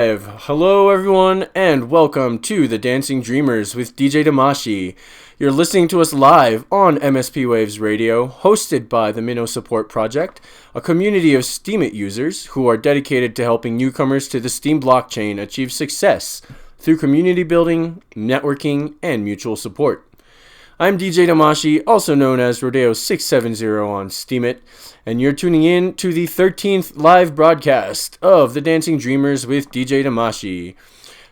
Hello, everyone, and welcome to the Dancing Dreamers with DJ Damashii. You're listening to us live on MSP Waves Radio, hosted by the Minnow Support Project, a community of Steemit users who are dedicated to helping newcomers to the Steem blockchain achieve success through community building, networking, and mutual support. I'm DJ Damashii, also known as Rodeo670 on Steemit, and you're tuning in to the 13th live broadcast of the Dancing Dreamers with DJ Damashii.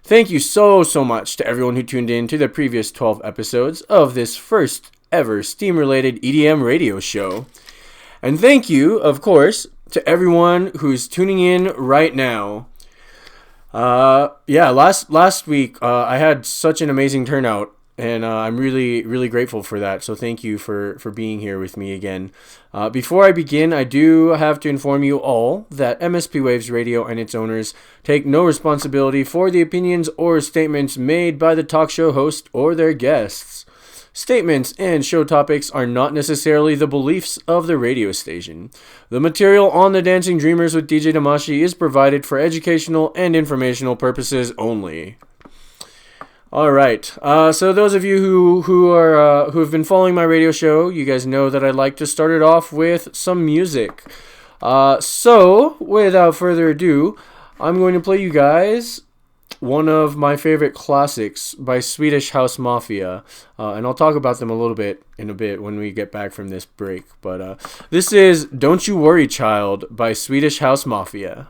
Thank you so much to everyone who tuned in to the previous 12 episodes of this first ever Steem-related EDM radio show. And thank you, of course, to everyone who's tuning in right now. Last week I had such an amazing turnout. And I'm really grateful for that. So thank you for being here with me again. Before I begin, I do have to inform you all that MSP Waves Radio and its owners take no responsibility for the opinions or statements made by the talk show host or their guests. Statements and show topics are not necessarily the beliefs of the radio station. The material on the Dancing Dreamers with DJ Damashii is provided for educational and informational purposes only. All right. So those of you who have been following my radio show, you guys know that I like to start it off with some music. So without further ado, I'm going to play you guys one of my favorite classics by Swedish House Mafia, and I'll talk about them a little bit in a bit when we get back from this break. But this is "Don't You Worry, Child" by Swedish House Mafia.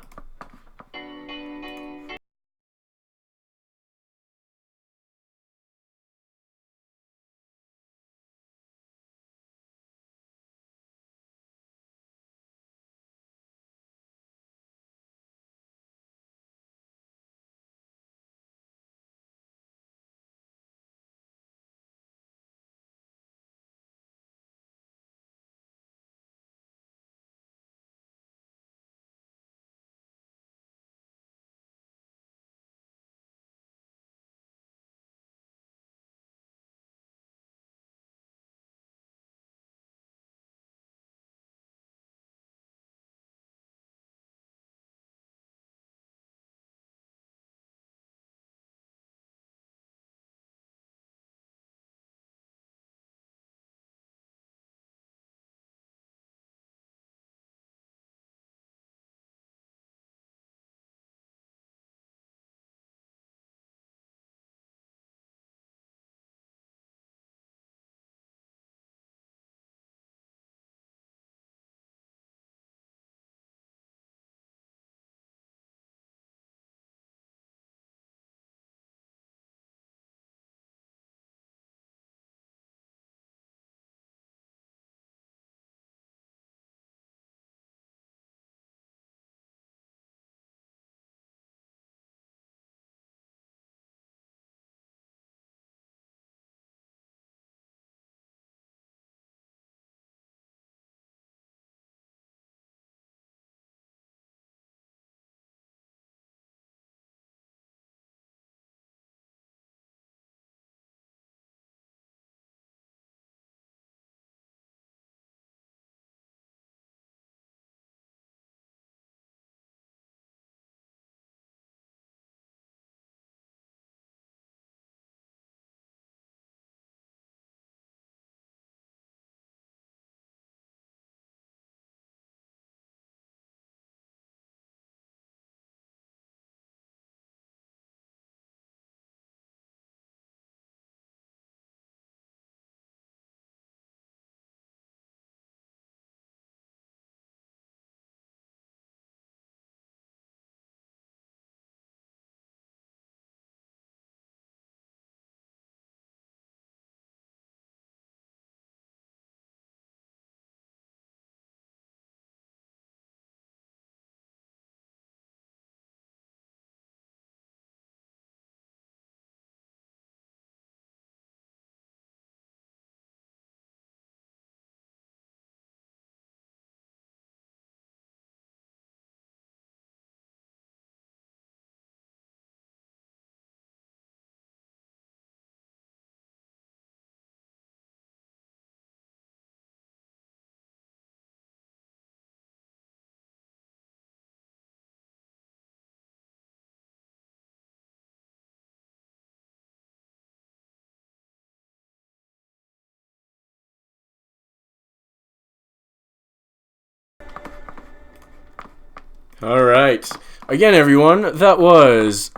All right. Again, everyone, that was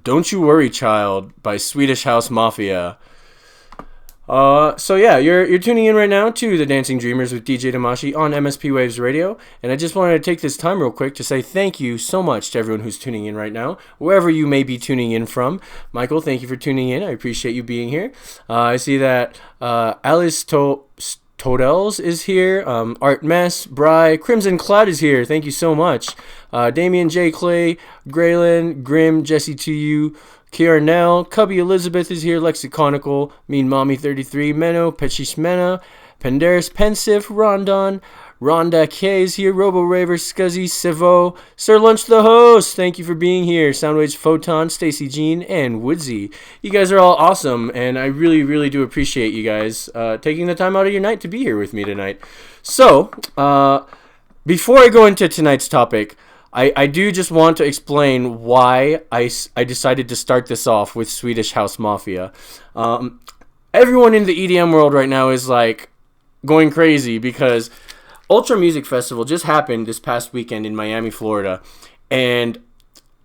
Don't You Worry Child by Swedish House Mafia. So yeah, you're tuning in right now to the Dancing Dreamers with DJ Damashii on MSP Waves Radio, and I just wanted to take this time real quick to say thank you so much to everyone who's tuning in right now, wherever you may be tuning in from. Michael, thank you for tuning in. I appreciate you being here. I see that Alice Todels is here. Art Mess, Bry, Crimson Cloud is here. Thank you so much. Damian J. Clay, Graylin, Grim, Jesse to you. Kiarnell, Cubby Elizabeth is here, Lexiconical, Mean Mommy 33, Menno, Pechish Mena, Penderis Pensive, Rondon, Rhonda K is here, Robo Raver, Scuzzy, Sevo, Sir Lunch the host, thank you for being here, Soundwaves Photon, Stacy Jean, and Woodsy. You guys are all awesome, and I really, really do appreciate you guys taking the time out of your night to be here with me tonight. So, before I go into tonight's topic, I do just want to explain why I decided to start this off with Swedish House Mafia. Everyone in the EDM world right now is like going crazy because Ultra Music Festival just happened this past weekend in Miami, Florida. And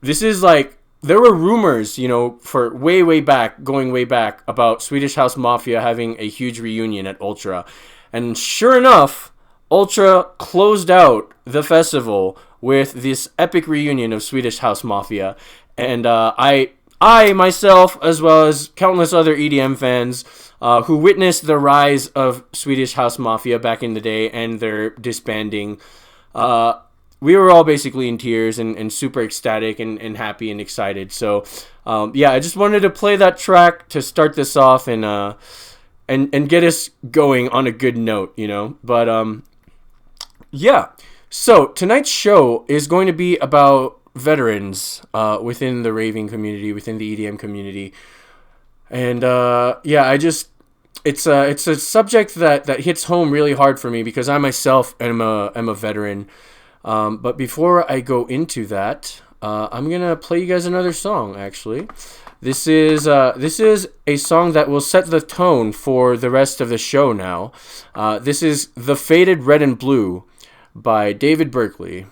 this is like, there were rumors, for way back, going way back, about Swedish House Mafia having a huge reunion at Ultra. And sure enough, Ultra closed out the festival with this epic reunion of Swedish House Mafia. And I myself, as well as countless other EDM fans who witnessed the rise of Swedish House Mafia back in the day and their disbanding, we were all basically in tears and super ecstatic and happy and excited. So, I just wanted to play that track to start this off and get us going on a good note, But, yeah. So tonight's show is going to be about veterans within the raving community, within the EDM community, and it's a subject that hits home really hard for me because I myself am a veteran. But before I go into that, I'm gonna play you guys another song. Actually, this is a song that will set the tone for the rest of the show. Now, this is "The Faded Red and Blue" by David Berkeley.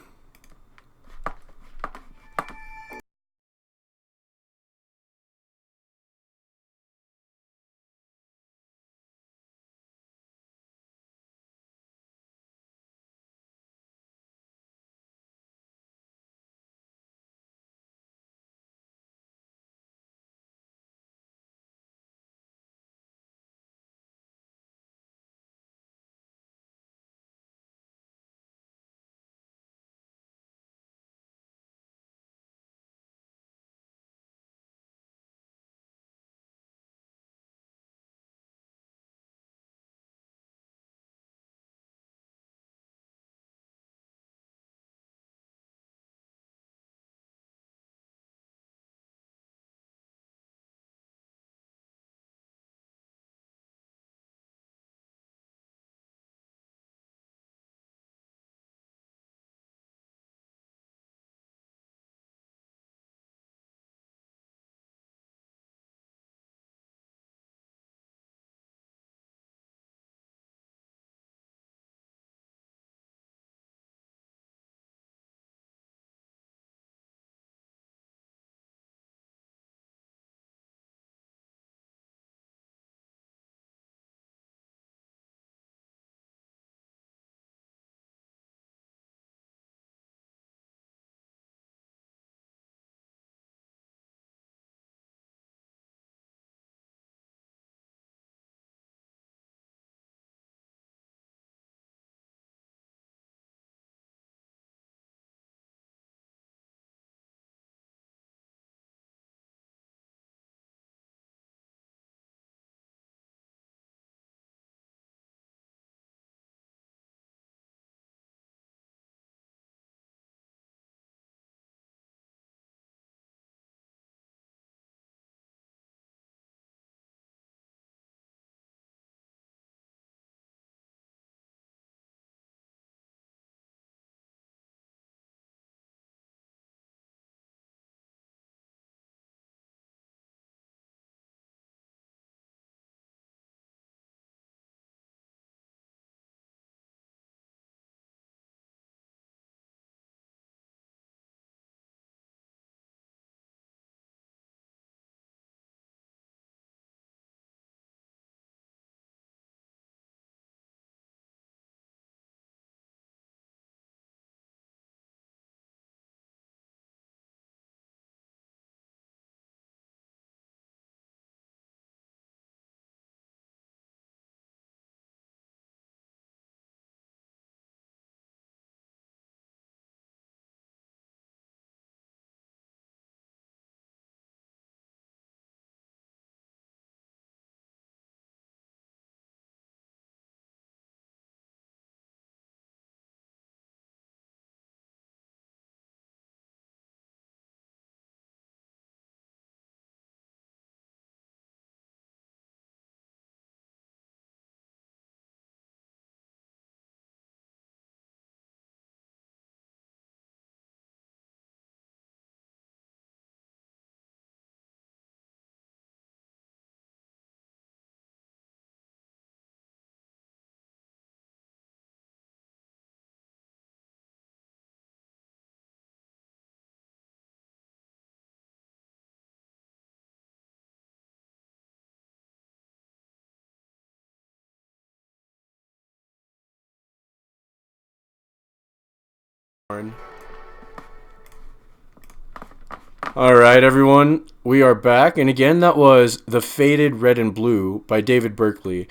All right, everyone, we are back, and again, that was "The Faded Red and Blue" by David Berkeley.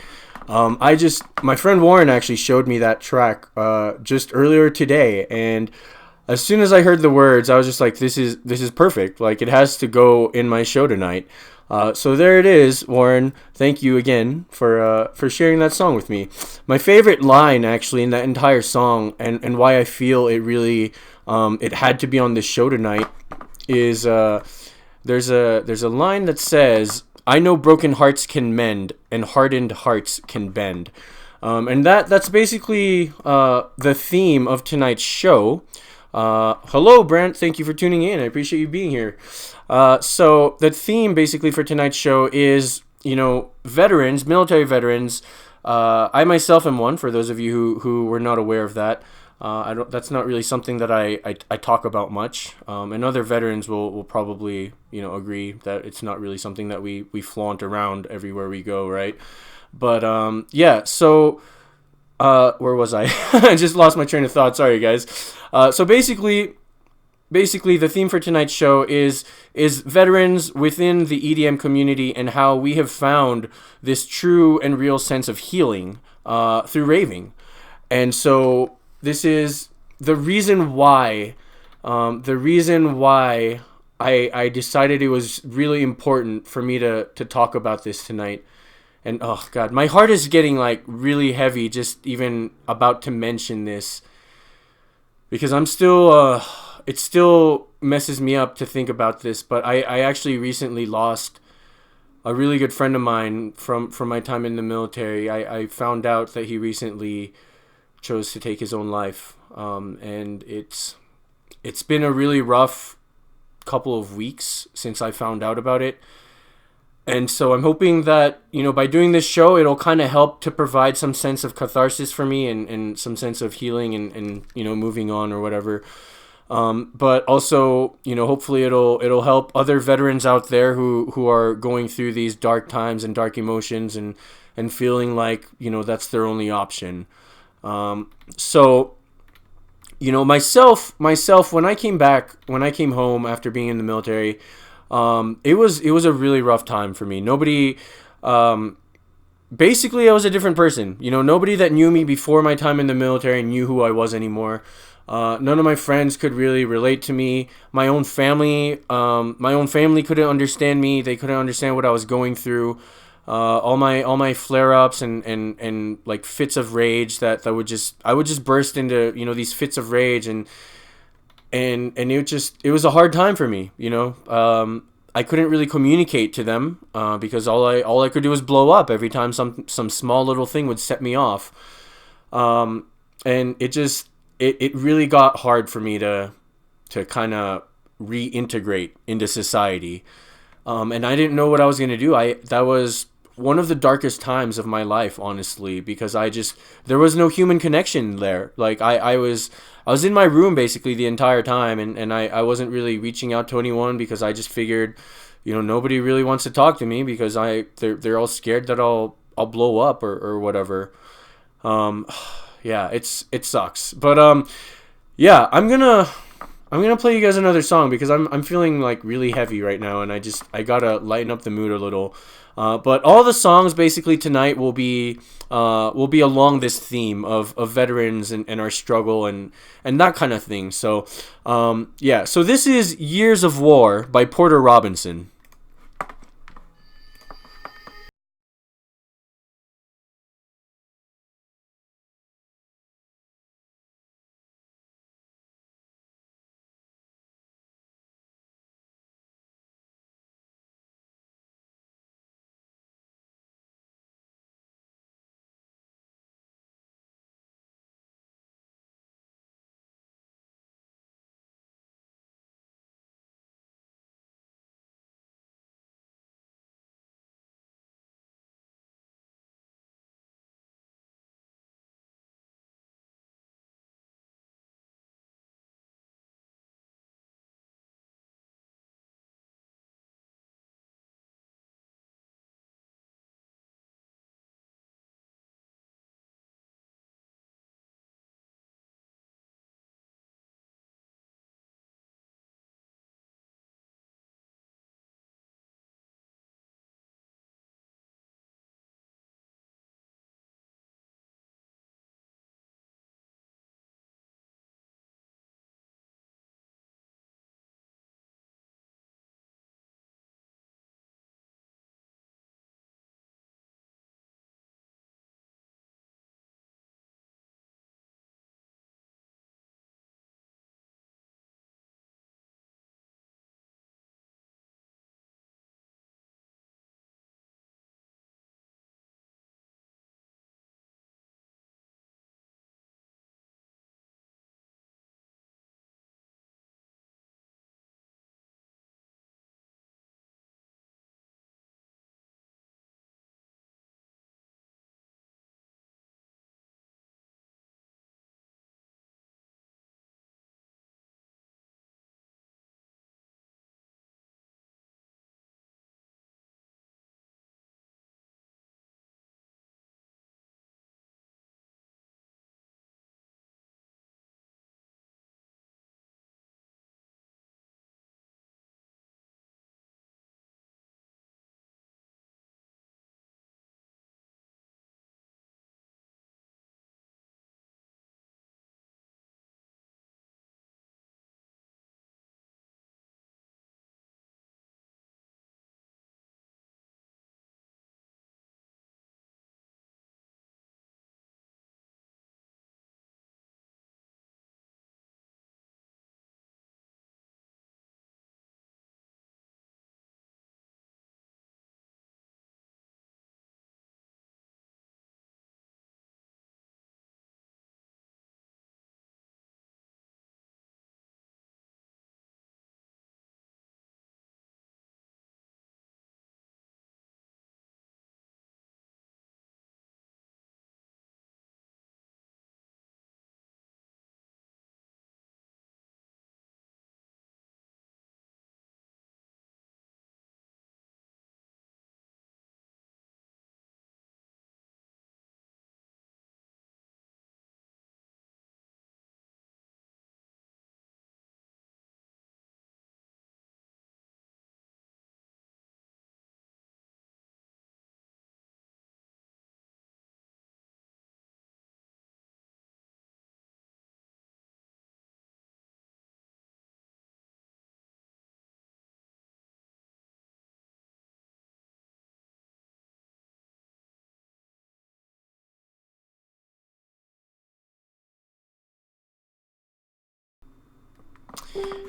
My friend Warren actually showed me that track just earlier today, and as soon as I heard the words, I was just like, "This is perfect. Like, it has to go in my show tonight." So there it is, Warren. Thank you again for sharing that song with me. My favorite line, actually, in that entire song, and why I feel it really it had to be on this show tonight, is there's a line that says, "I know broken hearts can mend and hardened hearts can bend," and that's basically the theme of tonight's show. Hello, Brent. Thank you for tuning in. I appreciate you being here. So the theme basically for tonight's show is, veterans, military veterans. I myself am one. For those of you who were not aware of that. I don't. That's not really something that I talk about much, and other veterans will probably agree that it's not really something that we flaunt around everywhere we go, right? But yeah. So where was I? I just lost my train of thought. Sorry, guys. So basically, the theme for tonight's show is veterans within the EDM community and how we have found this true and real sense of healing through raving, and so this is the reason why. I decided it was really important for me to talk about this tonight. And oh god, my heart is getting like really heavy just even about to mention this, because I'm still it still messes me up to think about this, but I actually recently lost a really good friend of mine from my time in the military. I found out that he recently chose to take his own life, and it's been a really rough couple of weeks since I found out about it. And so I'm hoping that, by doing this show, it'll kind of help to provide some sense of catharsis for me, and some sense of healing, and moving on or whatever. But also, hopefully it'll help other veterans out there who are going through these dark times and dark emotions, and feeling like, that's their only option. So, myself, when I came home after being in the military, it was a really rough time for me. Nobody, basically, I was a different person. Nobody that knew me before my time in the military knew who I was anymore. None of my friends could really relate to me. My own family couldn't understand me. They couldn't understand what I was going through. All my flare ups and like fits of rage that I would just burst into these fits of rage, and it was a hard time for me. I couldn't really communicate to them because all I could do was blow up every time some small little thing would set me off. And it really got hard for me to kind of reintegrate into society. And I didn't know what I was going to do. That was one of the darkest times of my life, honestly, because there was no human connection there. Like I was in my room basically the entire time, and I wasn't really reaching out to anyone because I just figured, nobody really wants to talk to me because they're all scared that I'll blow up or whatever. Yeah, it sucks. But yeah, I'm gonna play you guys another song because I'm feeling like really heavy right now, and I gotta lighten up the mood a little. But all the songs basically tonight will be along this theme of veterans and our struggle and that kind of thing. So yeah, so this is "Years of War" by Porter Robinson.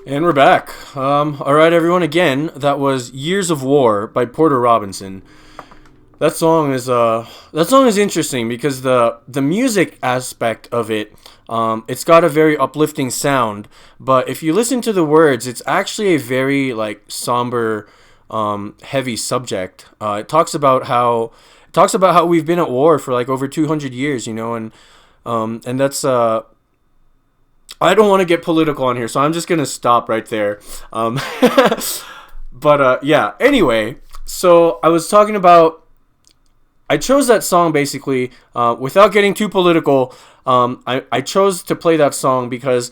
And we're back. All right, everyone. Again, that was "Years of War" by Porter Robinson. That song is interesting because the music aspect of it, it's got a very uplifting sound. But if you listen to the words, it's actually a very like somber, heavy subject. It talks about how we've been at war for like over 200 years, and that's I don't want to get political on here, so I'm just gonna stop right there. Um, but yeah. Anyway, so I was talking about. I chose that song basically without getting too political. I chose to play that song because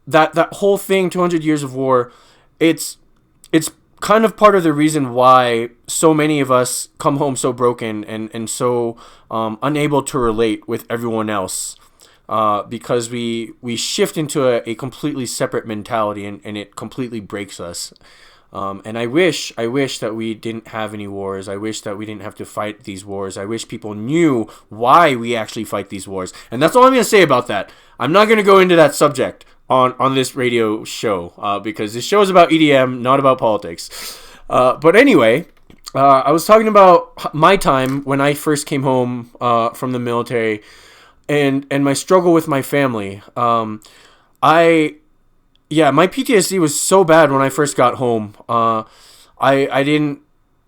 that whole thing, 200 years of war, it's it's kind of part of the reason why so many of us come home so broken and so unable to relate with everyone else because we shift into a completely separate mentality and it completely breaks us. And I wish that we didn't have any wars. I wish that we didn't have to fight these wars. I wish people knew why we actually fight these wars. And that's all I'm going to say about that. I'm not going to go into that subject on this radio show because this show is about EDM, not about politics. But anyway, I was talking about my time when I first came home from the military and my struggle with my family. I Yeah, my PTSD was so bad when I first got home. I didn't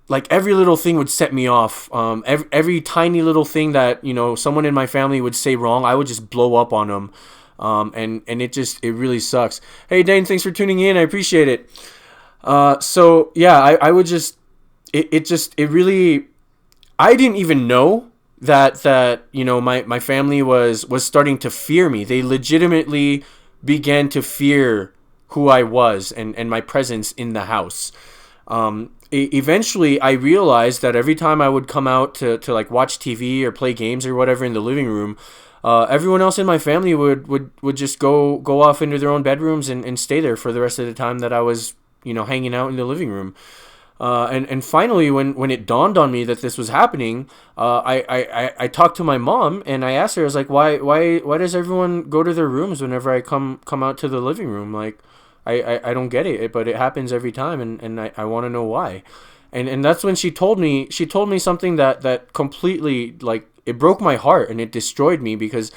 like every little thing would set me off. Every tiny little thing that someone in my family would say wrong, I would just blow up on them. And it really sucks. Hey Dane, thanks for tuning in. I appreciate it. So yeah, I would just it really I didn't even know that my family was starting to fear me. They legitimately began to fear who I was and my presence in the house. Eventually, I realized that every time I would come out to like watch TV or play games or whatever in the living room, everyone else in my family would just go off into their own bedrooms and stay there for the rest of the time that I was hanging out in the living room. And finally, when it dawned on me that this was happening, I talked to my mom and I asked her, I was like, why does everyone go to their rooms whenever I come out to the living room? Like, I don't get it, but it happens every time, and I want to know why. And that's when she told me something that completely like it broke my heart and it destroyed me because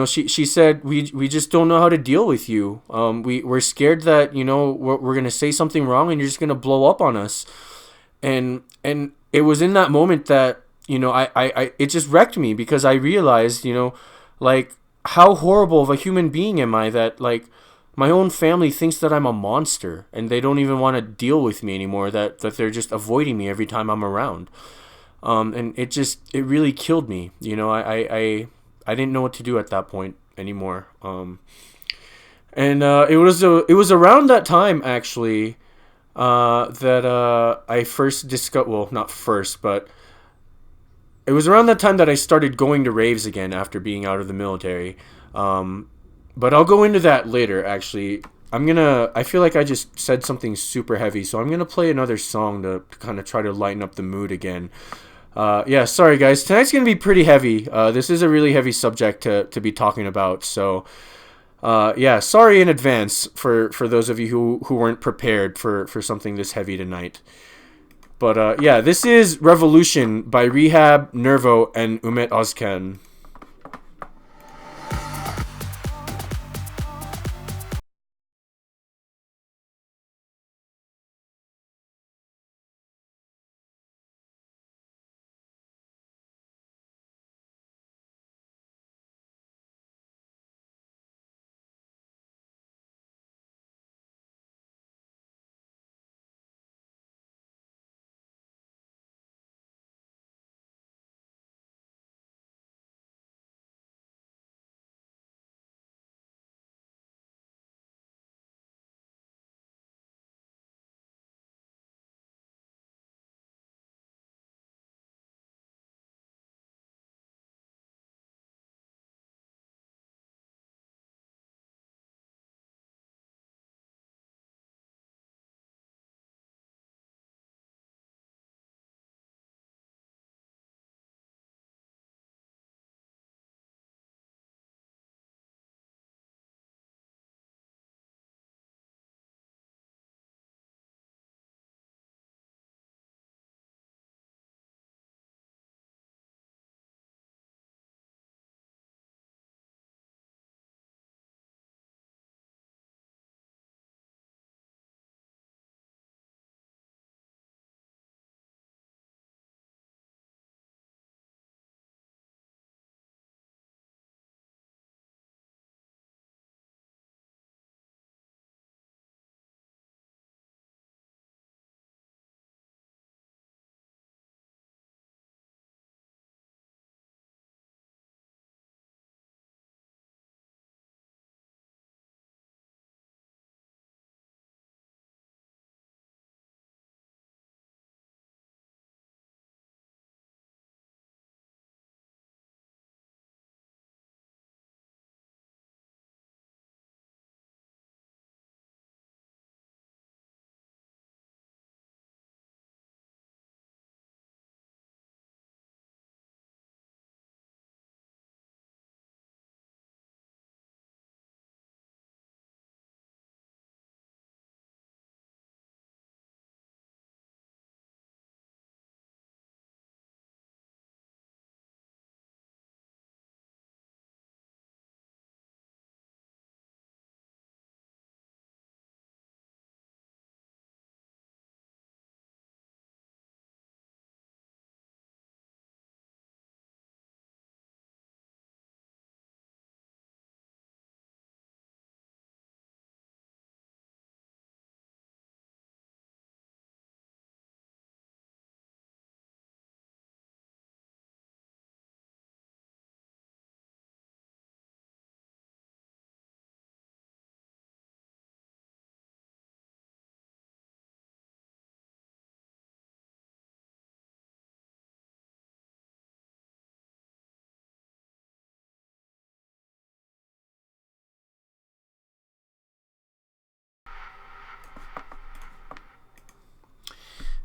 she said we just don't know how to deal with you. We're scared that we're gonna say something wrong and you're just gonna blow up on us. And it was in that moment that I it just wrecked me because I realized like how horrible of a human being am I that like my own family thinks that I'm a monster and they don't even want to deal with me anymore. That they're just avoiding me every time I'm around. And it really killed me. I didn't know what to do at that point anymore. And it was around that time actually that I first discovered. Well, not first, but it was around that time that I started going to raves again after being out of the military. But I'll go into that later. Actually, I feel like I just said something super heavy, so I'm gonna play another song to kind of try to lighten up the mood again. Yeah, sorry guys. Tonight's gonna be pretty heavy. This is a really heavy subject to be talking about. So, yeah, sorry in advance for those of you who weren't prepared for something this heavy tonight. But yeah, this is Revolution by Rehab, Nervo, and Umet Ozkan.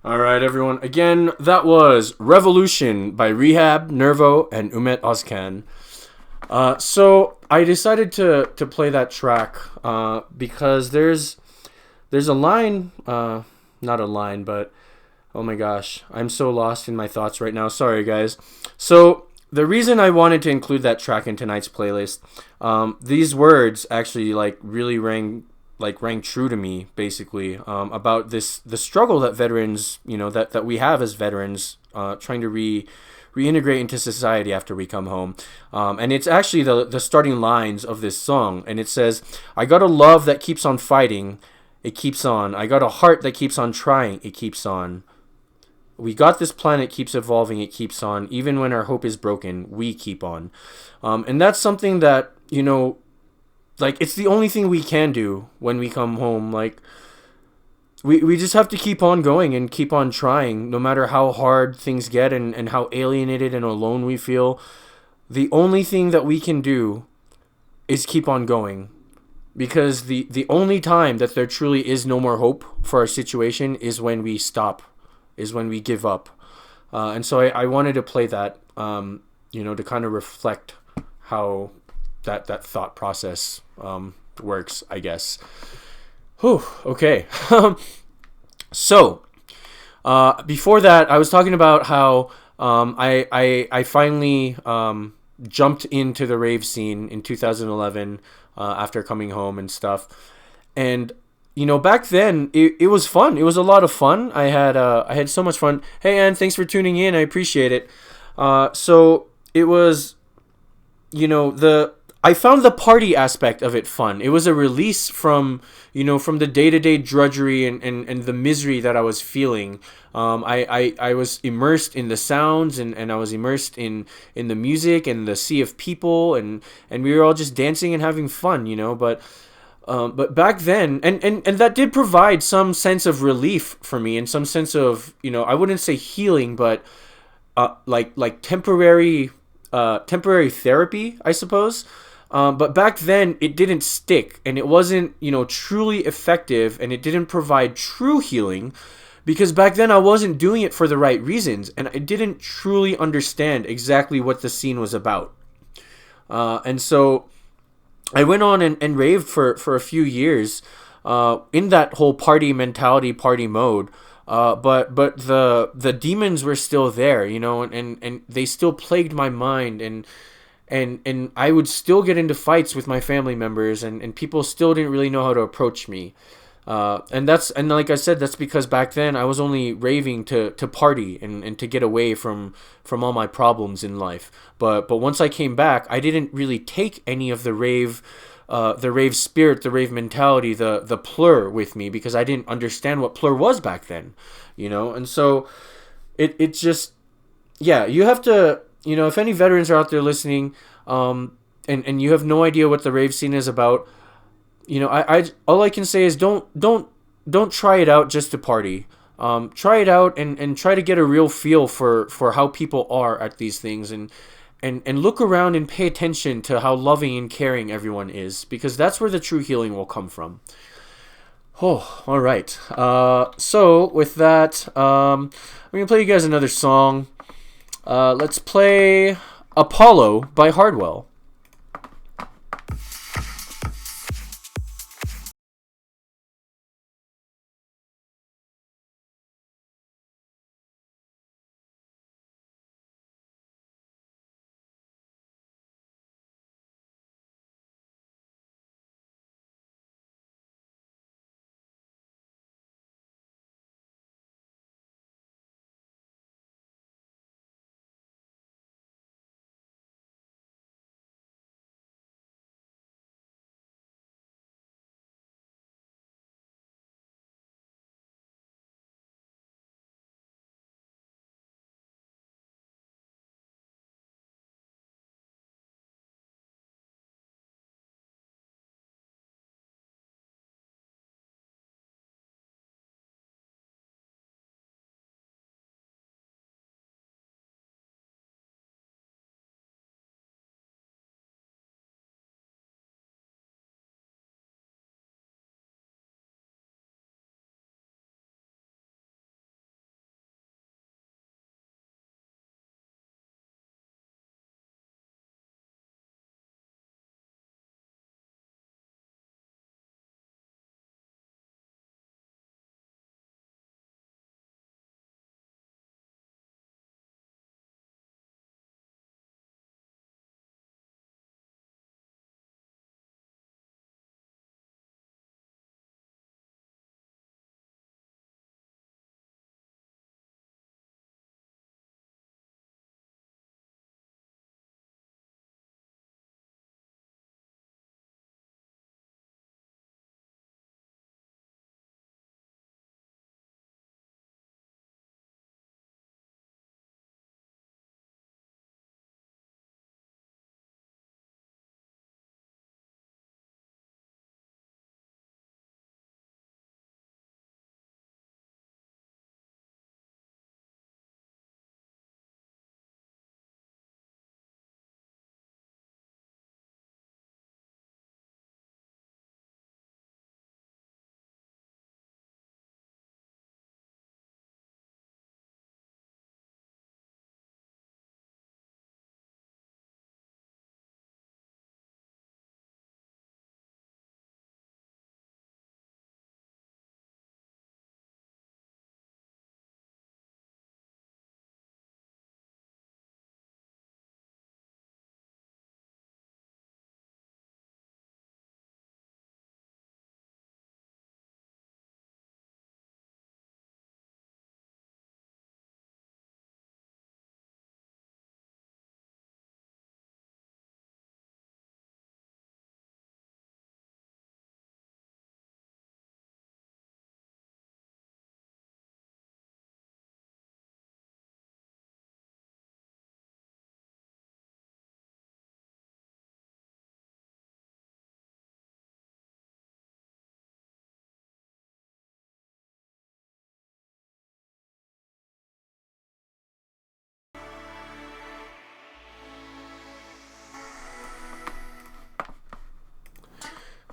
All right, everyone. Again, that was Revolution by Rehab, Nervo, and Umet Ozcan. So I decided to play that track because there's a line, not a line, but oh my gosh, I'm so lost in my thoughts right now. Sorry, guys. So the reason I wanted to include that track in tonight's playlist, these words actually really rang true to me, basically, about the struggle that veterans, that we have as veterans, trying to reintegrate into society after we come home. And it's actually the starting lines of this song, and it says, "I got a love that keeps on fighting, it keeps on. I got a heart that keeps on trying, it keeps on. We got this planet, keeps evolving, it keeps on. Even when our hope is broken, we keep on." And that's something that, it's the only thing we can do when we come home. We just have to keep on going and keep on trying, no matter how hard things get and how alienated and alone we feel. The only thing that we can do is keep on going. Because the only time that there truly is no more hope for our situation is when we stop, is when we give up. And so I wanted to play that, to kind of reflect how that thought process works, I guess. Whew, okay. So, before that, I was talking about how I finally jumped into the rave scene in 2011 after coming home and stuff. And back then it was fun. It was a lot of fun. I had so much fun. Hey, Ann, thanks for tuning in. I appreciate it. So it was, the I found the party aspect of it fun. It was a release from the day-to-day drudgery and the misery that I was feeling. I was immersed in the sounds, and I was immersed in the music and the sea of people, and we were all just dancing and having fun, but back then, and that did provide some sense of relief for me, and some sense of, I wouldn't say healing, but like temporary therapy, I suppose. But back then, it didn't stick, and it wasn't, truly effective, and it didn't provide true healing, because back then I wasn't doing it for the right reasons, and I didn't truly understand exactly what the scene was about. And so I went on and raved for a few years, in that whole party mentality, party mode. But the demons were still there, and they still plagued my mind, and I would still get into fights with my family members, and people still didn't really know how to approach me. And like I said, that's because back then I was only raving to party and to get away from all my problems in life. But once I came back, I didn't really take any of the rave spirit, the rave mentality, the PLUR with me, because I didn't understand what PLUR was back then, And so it just, yeah, you have to, if any veterans are out there listening, and you have no idea what the rave scene is about, I all I can say is don't try it out just to party. Try it out and try to get a real feel for how people are at these things, and look around and pay attention to how loving and caring everyone is, because that's where the true healing will come from. Oh, all right. So with that, I'm gonna play you guys another song. Let's play Apollo by Hardwell.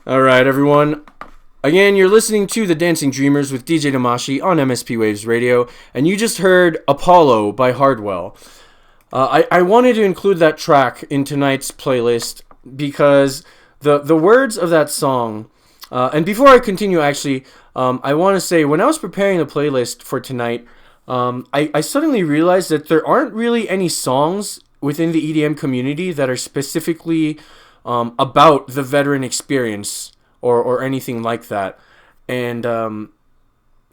All right, everyone. Again, you're listening to The Dancing Dreamers with DJ Damashii on MSP Waves Radio, and you just heard Apollo by Hardwell. I wanted to include that track in tonight's playlist because the words of that song, and before I continue, actually, I want to say when I was preparing the playlist for tonight, I suddenly realized that there aren't really any songs within the EDM community that are specifically about the veteran experience or anything like that. And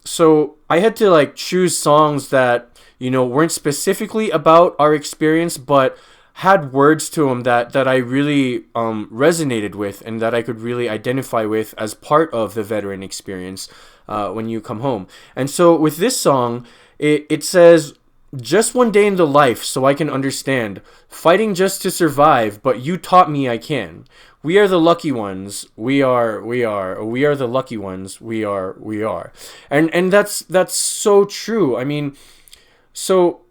so I had to like choose songs that weren't specifically about our experience, but had words to them that I really resonated with and that I could really identify with as part of the veteran experience when you come home. And so with this song, it says, "Just one day in the life so I can understand. Fighting just to survive, but you taught me I can. We are the lucky ones. We are. We are the lucky ones. We are. And that's so true. I mean, so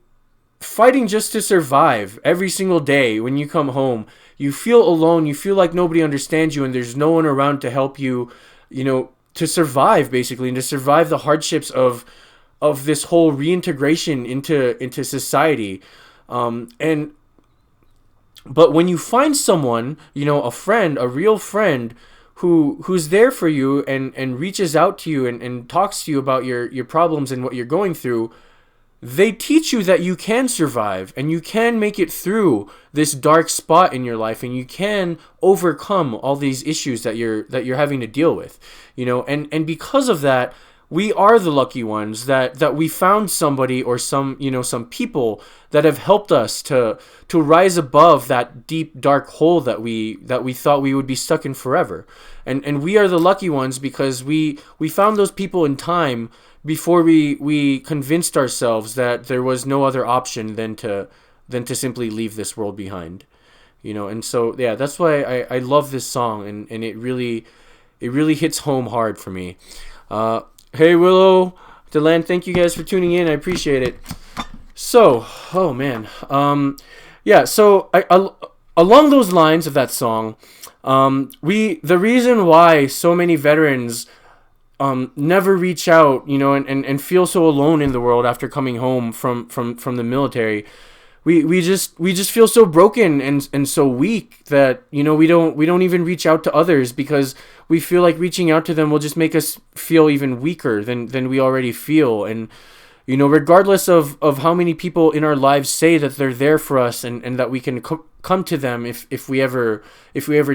fighting just to survive every single day when you come home, you feel alone, you feel like nobody understands you and there's no one around to help you, to survive basically and to survive the hardships of this whole reintegration into society. And but when you find someone, a friend, a real friend who's there for you and reaches out to you and talks to you about your problems and what you're going through, they teach you that you can survive and you can make it through this dark spot in your life and you can overcome all these issues that you're having to deal with. And because of that, we are the lucky ones that we found somebody or some people that have helped us to rise above that deep dark hole that we thought we would be stuck in forever. And we are the lucky ones because we found those people in time before we convinced ourselves that there was no other option than to simply leave this world behind. And so yeah, that's why I love this song and it really hits home hard for me. Hey Willow, Deland, thank you guys for tuning in. I appreciate it. So, oh man, yeah. So along those lines of that song, the reason why so many veterans never reach out, and feel so alone in the world after coming home from the military. We just feel so broken and so weak that we don't even reach out to others because we feel like reaching out to them will just make us feel even weaker than we already feel. And regardless of how many people in our lives say that they're there for us and that we can come to them if we ever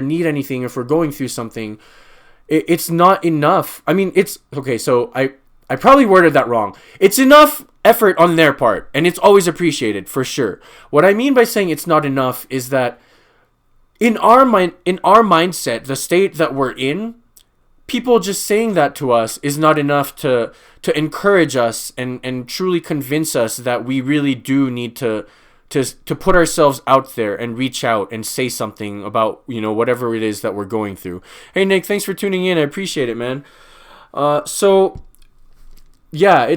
need anything, if we're going through something, it's not enough. I mean, it's okay. So I probably worded that wrong. It's enough effort on their part, and it's always appreciated for sure. What I mean by saying it's not enough is that in our mindset, the state that we're in, people just saying that to us is not enough to encourage us and truly convince us that we really do need to put ourselves out there and reach out and say something about whatever it is that we're going through. Hey Nick, thanks for tuning in. I appreciate it, man. So yeah,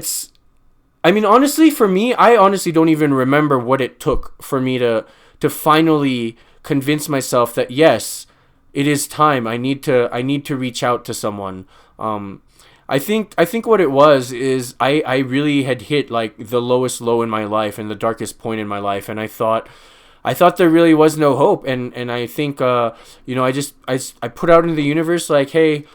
I mean, honestly, for me, I honestly don't even remember what it took for me to finally convince myself that yes, it is time. I need to reach out to someone. I think what it was is I really had hit like the lowest low in my life and the darkest point in my life, and I thought there really was no hope, and I think I put out into the universe like, hey,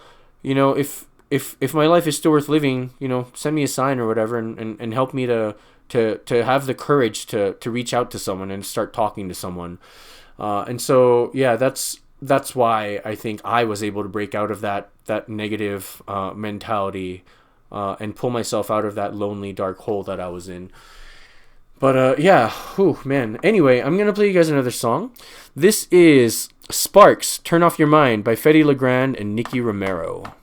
if my life is still worth living, send me a sign or whatever, and help me to have the courage to reach out to someone and start talking to someone. And so yeah, that's why I think I was able to break out of that negative mentality and pull myself out of that lonely dark hole that I was in. But yeah, whew, man. Anyway, I'm gonna play you guys another song. This is Sparks, Turn Off Your Mind by Fetty Legrand and Nicky Romero.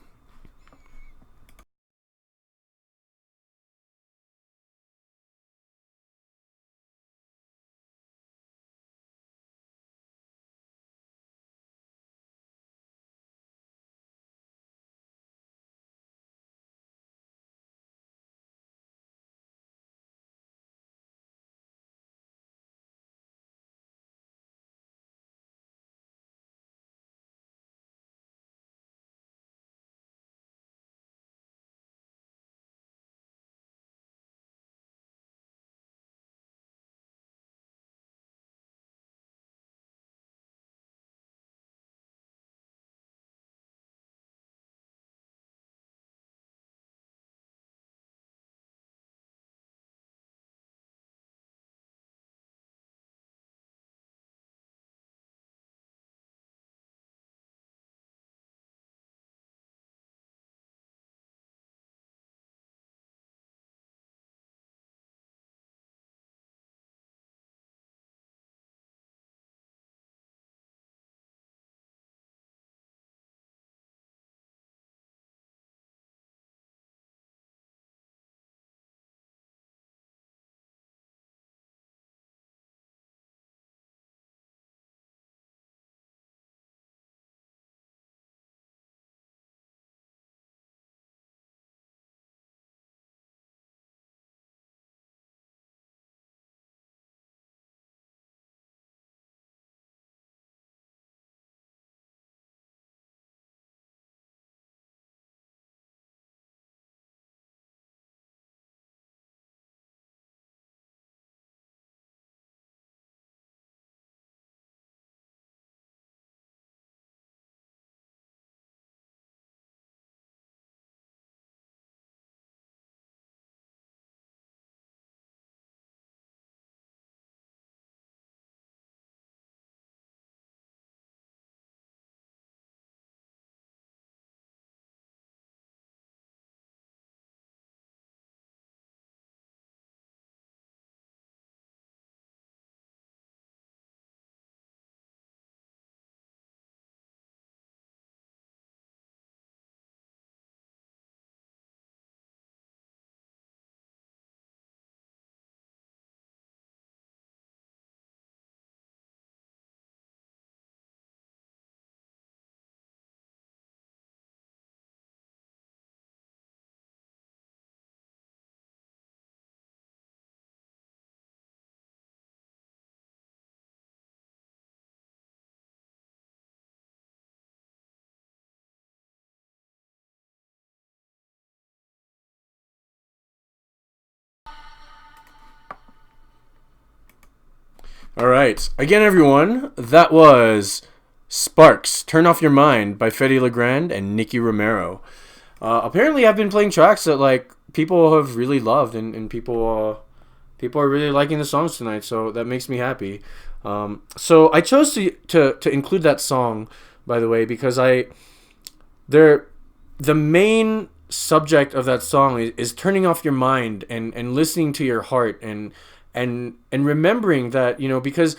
All right. Again, everyone, that was Sparks, Turn Off Your Mind by Fede Legrand and Nicky Romero. Apparently, I've been playing tracks that like people have really loved, and people are really liking the songs tonight. So that makes me happy. So I chose to include that song, by the way, because they're the main subject of that song is turning off your mind and listening to your heart and remembering that, because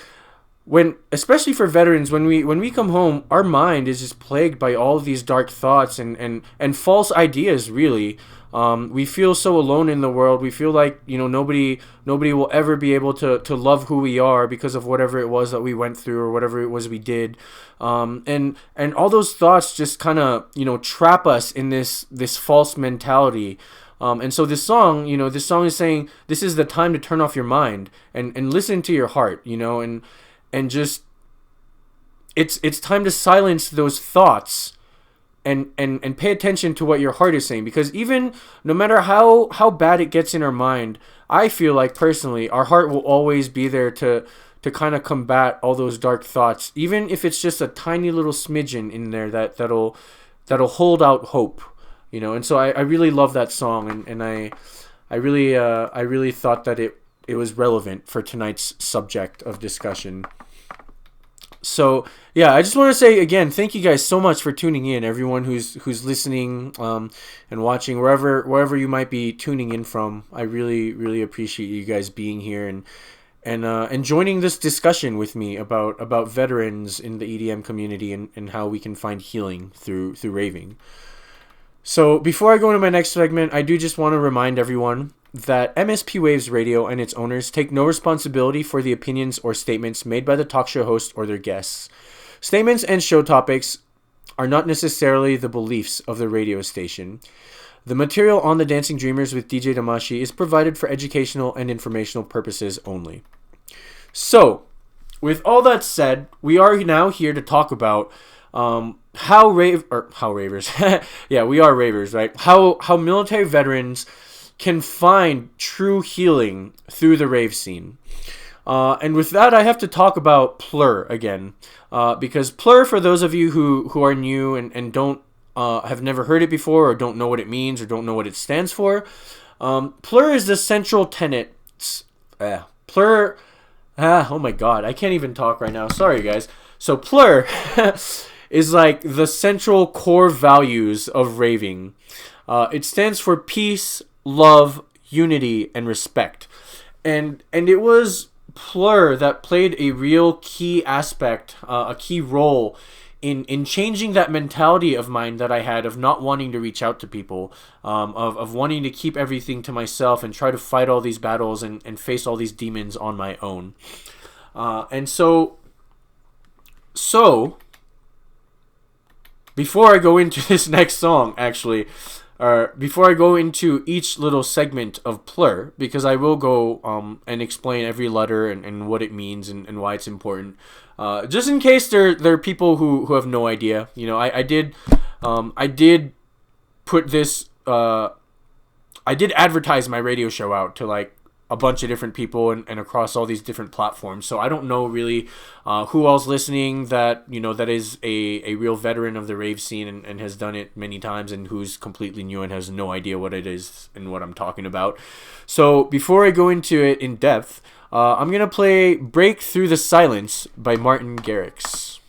when, especially for veterans, when we come home, our mind is just plagued by all of these dark thoughts and false ideas, really. We feel so alone in the world. We feel like, nobody will ever be able to love who we are because of whatever it was that we went through or whatever it was we did. And all those thoughts just kind of, trap us in this false mentality. And so this song is saying this is the time to turn off your mind and listen to your heart, and just it's time to silence those thoughts and pay attention to what your heart is saying, because even no matter how bad it gets in our mind, I feel like personally our heart will always be there to kind of combat all those dark thoughts, even if it's just a tiny little smidgen in there that'll hold out hope. And so I really love that song, and I really thought that it was relevant for tonight's subject of discussion. So yeah, I just want to say again, thank you guys so much for tuning in. Everyone who's listening, and watching wherever you might be tuning in from. I really appreciate you guys being here and joining this discussion with me about veterans in the EDM community and how we can find healing through raving. So before I go into my next segment, I do just want to remind everyone that MSP Waves Radio and its owners take no responsibility for the opinions or statements made by the talk show host or their guests. Statements and show topics are not necessarily the beliefs of the radio station. The material on the Dancing Dreamers with DJ Damashii is provided for educational and informational purposes only. So, with all that said, we are now here to talk about how ravers yeah, we are ravers, right? How military veterans can find true healing through the rave scene. And with that, I have to talk about PLUR again, because PLUR, for those of you who are new and don't have never heard it before, or don't know what it means, or don't know what it stands for, PLUR is the central tenet. PLUR. Oh my god, I can't even talk right now. Sorry, guys. So PLUR is like the central core values of raving. It stands for peace, love, unity, and respect. And it was PLUR that played a real key aspect, a key role in changing that mentality of mine that I had of not wanting to reach out to people, of wanting to keep everything to myself and try to fight all these battles and face all these demons on my own. And so before I go into this next song, actually, before I go into each little segment of PLUR, because I will go and explain every letter and what it means and why it's important, just in case there are people who have no idea. I did put this, I did advertise my radio show out to like a bunch of different people and across all these different platforms. So I don't know really who else listening that that is a real veteran of the rave scene and has done it many times, and who's completely new and has no idea what it is and what I'm talking about. So before I go into it in depth, I'm gonna play "Break Through the Silence" by Martin Garrix.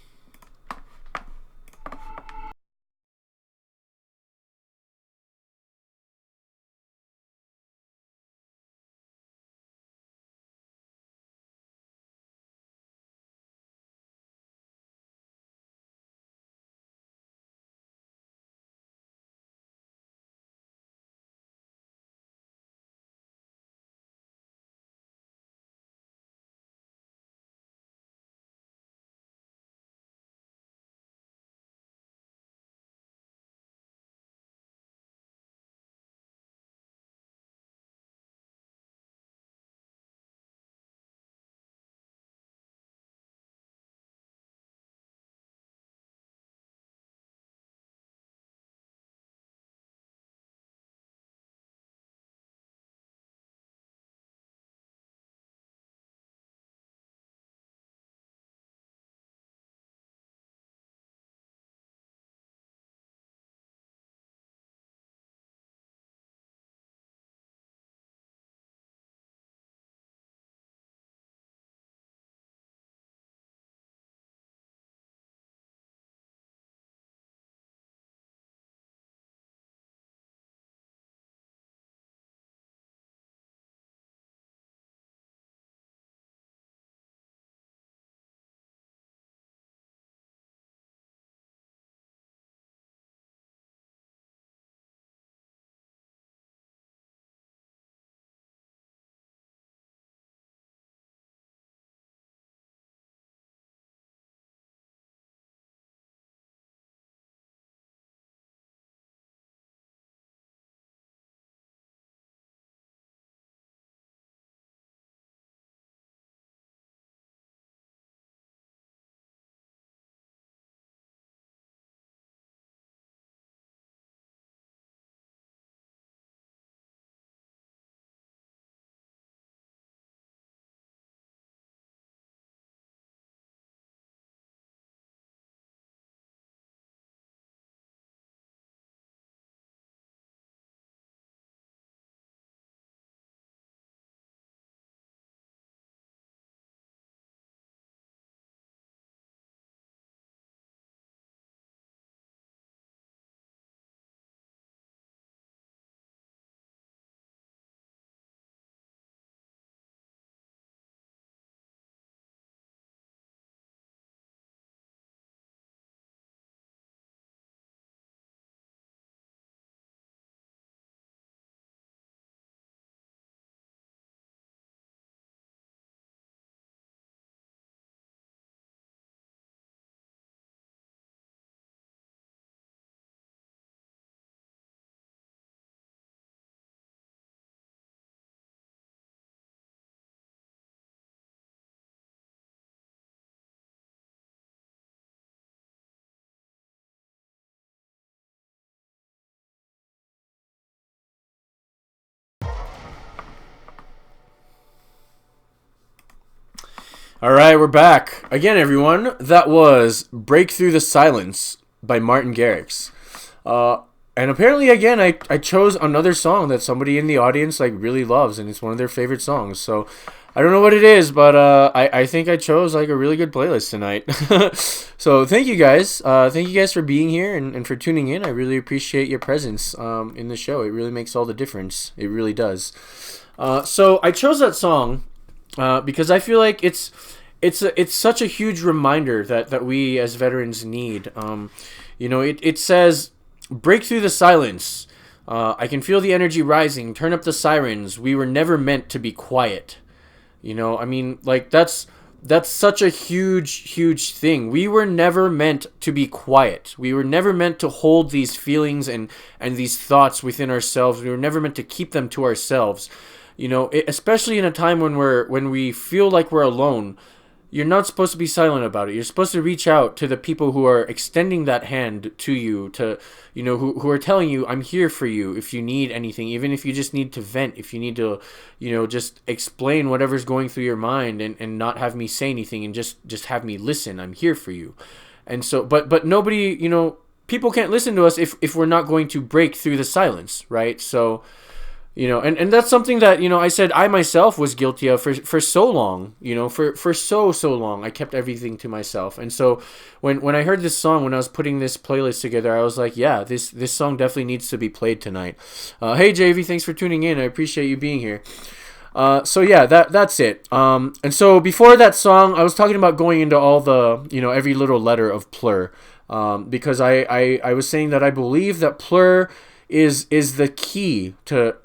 All right, we're back again, everyone. That was "Break Through the Silence" by Martin Garrix. Uh, and apparently, again, I chose another song that somebody in the audience like really loves, and it's one of their favorite songs. So I don't know what it is, but I think I chose like a really good playlist tonight. So thank you guys. Thank you guys for being here and for tuning in. I really appreciate your presence in the show. It really makes all the difference. It really does. So I chose that song because I feel like it's such a huge reminder that we as veterans need. It says, "Break through the silence. I can feel the energy rising. Turn up the sirens. We were never meant to be quiet." I mean, like that's such a huge thing. We were never meant to be quiet. We were never meant to hold these feelings and these thoughts within ourselves. We were never meant to keep them to ourselves. Especially in a time when we feel like we're alone. You're not supposed to be silent about it. You're supposed to reach out to the people who are extending that hand to you, who are telling you, "I'm here for you if you need anything," even if you just need to vent, if you need to, just explain whatever's going through your mind and not have me say anything and just have me listen. I'm here for you. And so, but nobody, people can't listen to us if we're not going to break through the silence, right? So, and that's something that, I said I myself was guilty of for so long, for so long. I kept everything to myself. And so when I heard this song, when I was putting this playlist together, I was like, yeah, this song definitely needs to be played tonight. Hey, JV, thanks for tuning in. I appreciate you being here. So yeah, that's it. And so before that song, I was talking about going into all the, every little letter of PLUR, because I was saying that I believe that PLUR is the key to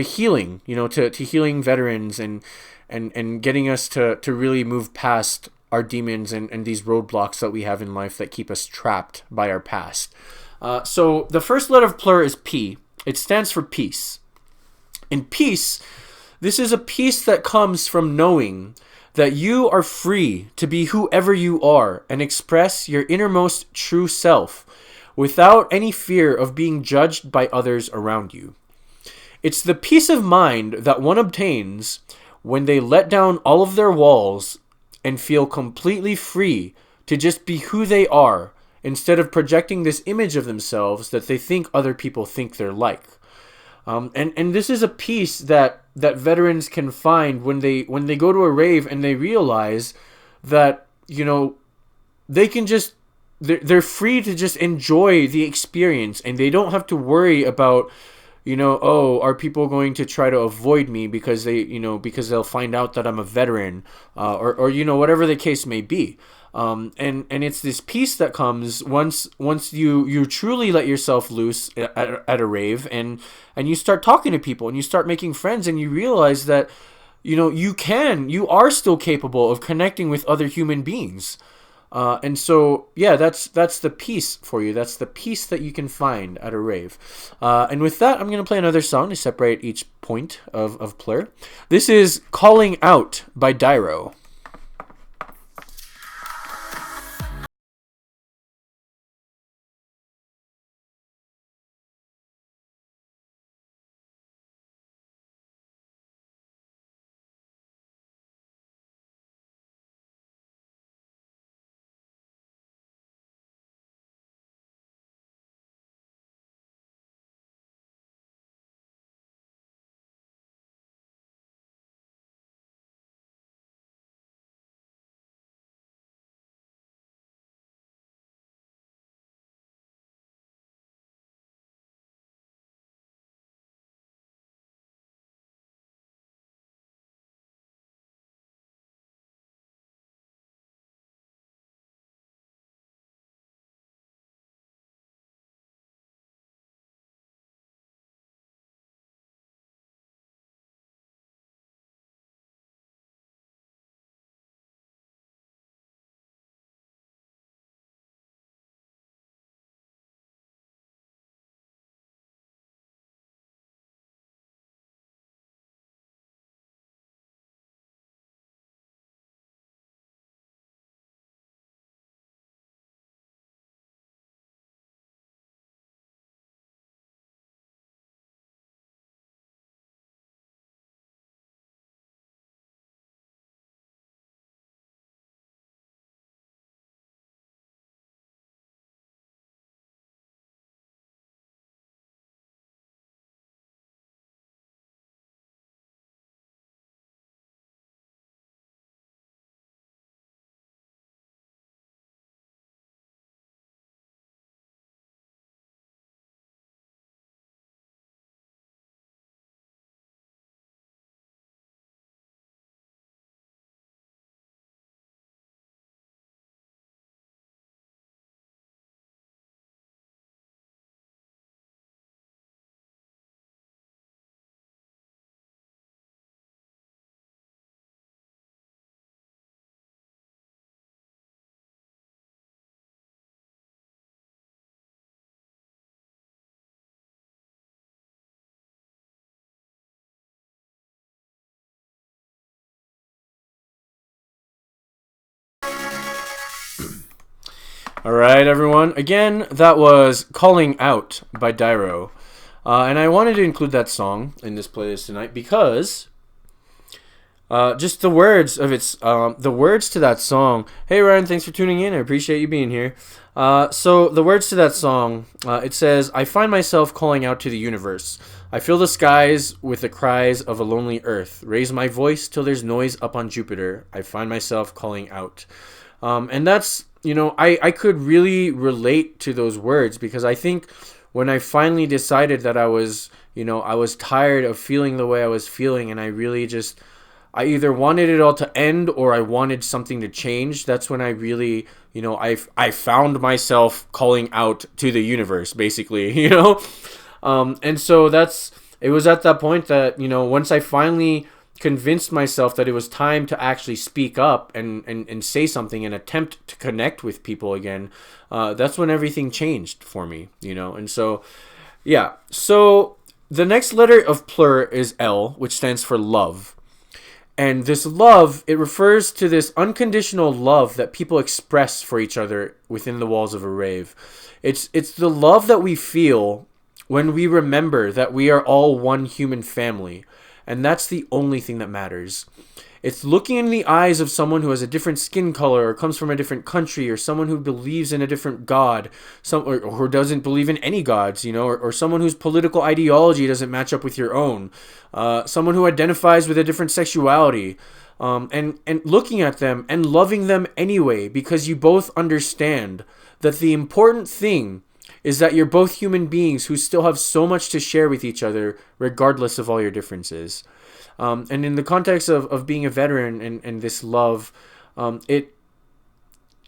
healing, to healing veterans and getting us to really move past our demons and these roadblocks that we have in life that keep us trapped by our past. So the first letter of PLUR is P. It stands for peace. In peace, this is a peace that comes from knowing that you are free to be whoever you are and express your innermost true self without any fear of being judged by others around you. It's the peace of mind that one obtains when they let down all of their walls and feel completely free to just be who they are instead of projecting this image of themselves that they think other people think they're like. And this is a peace that veterans can find when they go to a rave and they realize that they can just they're free to just enjoy the experience, and they don't have to worry about oh, are people going to try to avoid me because because they'll find out that I'm a veteran, or whatever the case may be. And it's this peace that comes once you truly let yourself loose at a rave, and you start talking to people and you start making friends, and you realize that you are still capable of connecting with other human beings. And so, yeah, that's the peace for you. That's the peace that you can find at a rave. And with that, I'm going to play another song to separate each point of PLUR. This is "Calling Out" by Dyro. All right, everyone. Again, that was Calling Out by Dyro. And I wanted to include that song in this playlist tonight because just the words of the words to that song. Hey, Ryan, thanks for tuning in. I appreciate you being here. So the words to that song, it says, I find myself calling out to the universe. I fill the skies with the cries of a lonely earth. Raise my voice till there's noise up on Jupiter. I find myself calling out. And that's, I could really relate to those words because I think when I finally decided that I was tired of feeling the way I was feeling and I either wanted it all to end or I wanted something to change. That's when I really, I found myself calling out to the universe, basically, and so it was at that point that, once I finally convinced myself that it was time to actually speak up and say something and attempt to connect with people again, that's when everything changed for me, and so, yeah. So the next letter of PLUR is L, which stands for love. And this love, it refers to this unconditional love that people express for each other within the walls of a rave. It's the love that we feel when we remember that we are all one human family. And that's the only thing that matters. It's looking in the eyes of someone who has a different skin color or comes from a different country or someone who believes in a different god, or who doesn't believe in any gods, or someone whose political ideology doesn't match up with your own, someone who identifies with a different sexuality, and looking at them and loving them anyway because you both understand that the important thing is that you're both human beings who still have so much to share with each other regardless of all your differences. And in the context of being a veteran and this love, it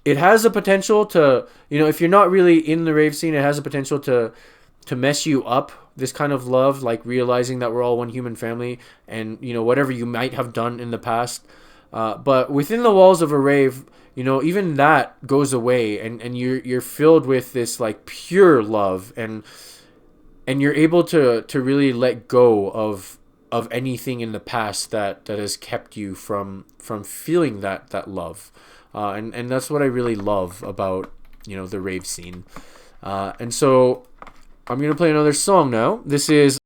has a potential to, if you're not really in the rave scene, it has a potential to mess you up, this kind of love, like realizing that we're all one human family and, whatever you might have done in the past. But within the walls of a rave, even that goes away and you're filled with this like pure love and you're able to really let go of anything in the past that has kept you from feeling that love, and that's what I really love about the rave scene, and so I'm gonna play another song now. This is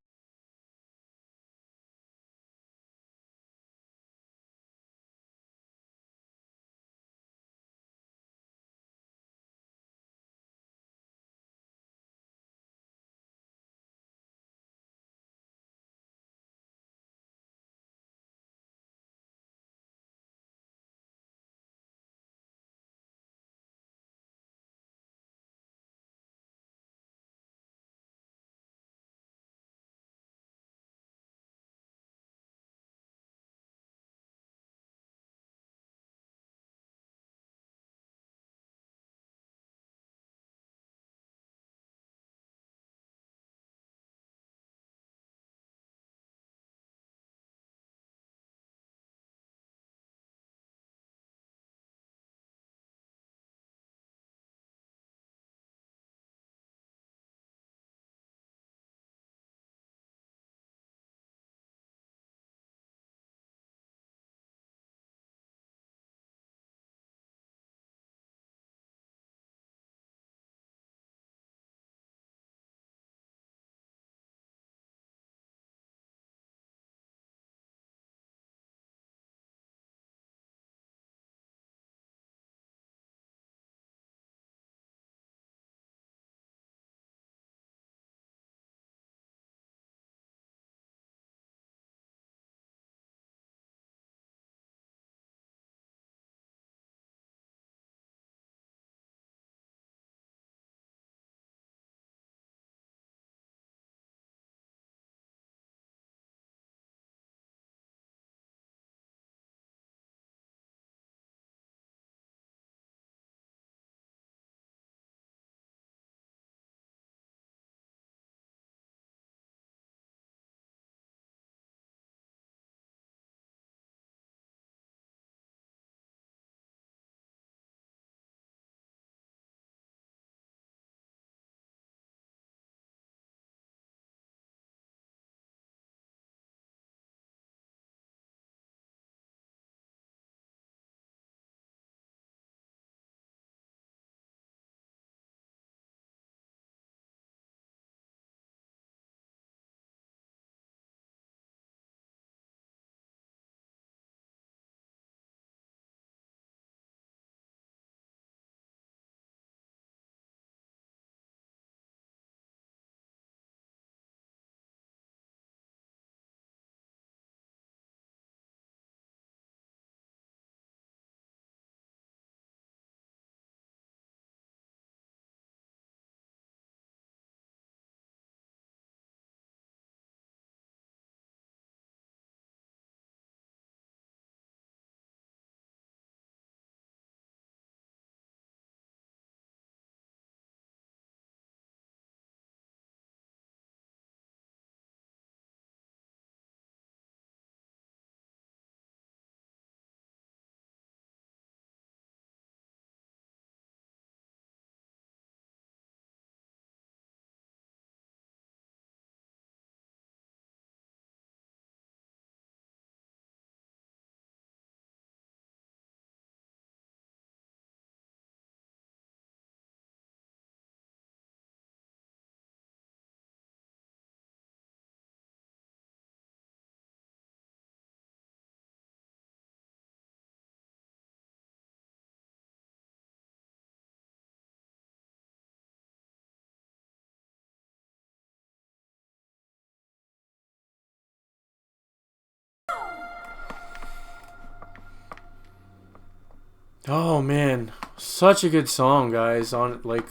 Oh man, such a good song, guys. On like,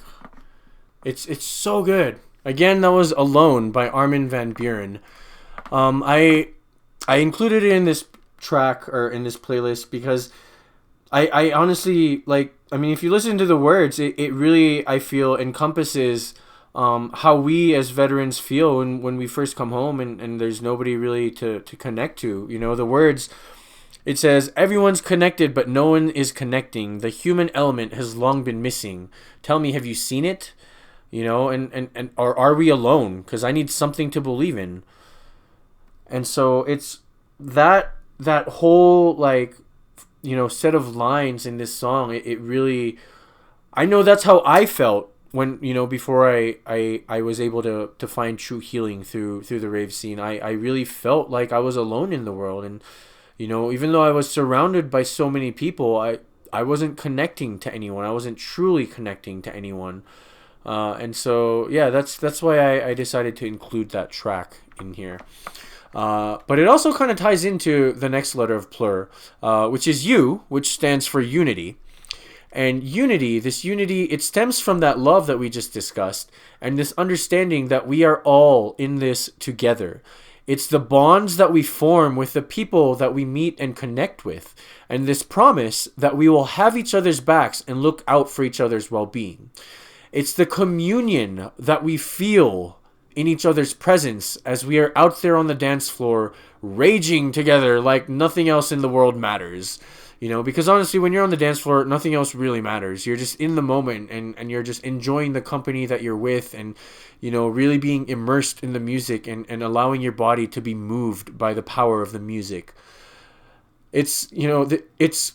it's so good. Again, that was "Alone" by Armin van Buuren. I included it in this track or in this playlist because I honestly like. I mean, if you listen to the words, it really, I feel, encompasses how we as veterans feel when we first come home and there's nobody really to connect to. You know, the words, it says, "Everyone's connected, but no one is connecting. The human element has long been missing. Tell me, have you seen it? You know, and or are we alone? Because I need something to believe in." And so it's that whole like, you know, set of lines in this song. It really, I know that's how I felt when, you know, before I was able to find true healing through the rave scene. I really felt like I was alone in the world, and you know, even though I was surrounded by so many people, I wasn't connecting to anyone. I wasn't truly connecting to anyone. And so yeah, that's why I decided to include that track in here. But it also kind of ties into the next letter of PLUR, which is U, which stands for unity. And unity, this unity, it stems from that love that we just discussed and this understanding that we are all in this together. It's the bonds that we form with the people that we meet and connect with, and this promise that we will have each other's backs and look out for each other's well being. It's the communion that we feel in each other's presence as we are out there on the dance floor, raging together like nothing else in the world matters. You know, because honestly, when you're on the dance floor, nothing else really matters. You're just in the moment, and you're just enjoying the company that you're with, and, you know, really being immersed in the music, and allowing your body to be moved by the power of the music. It's, you know, it's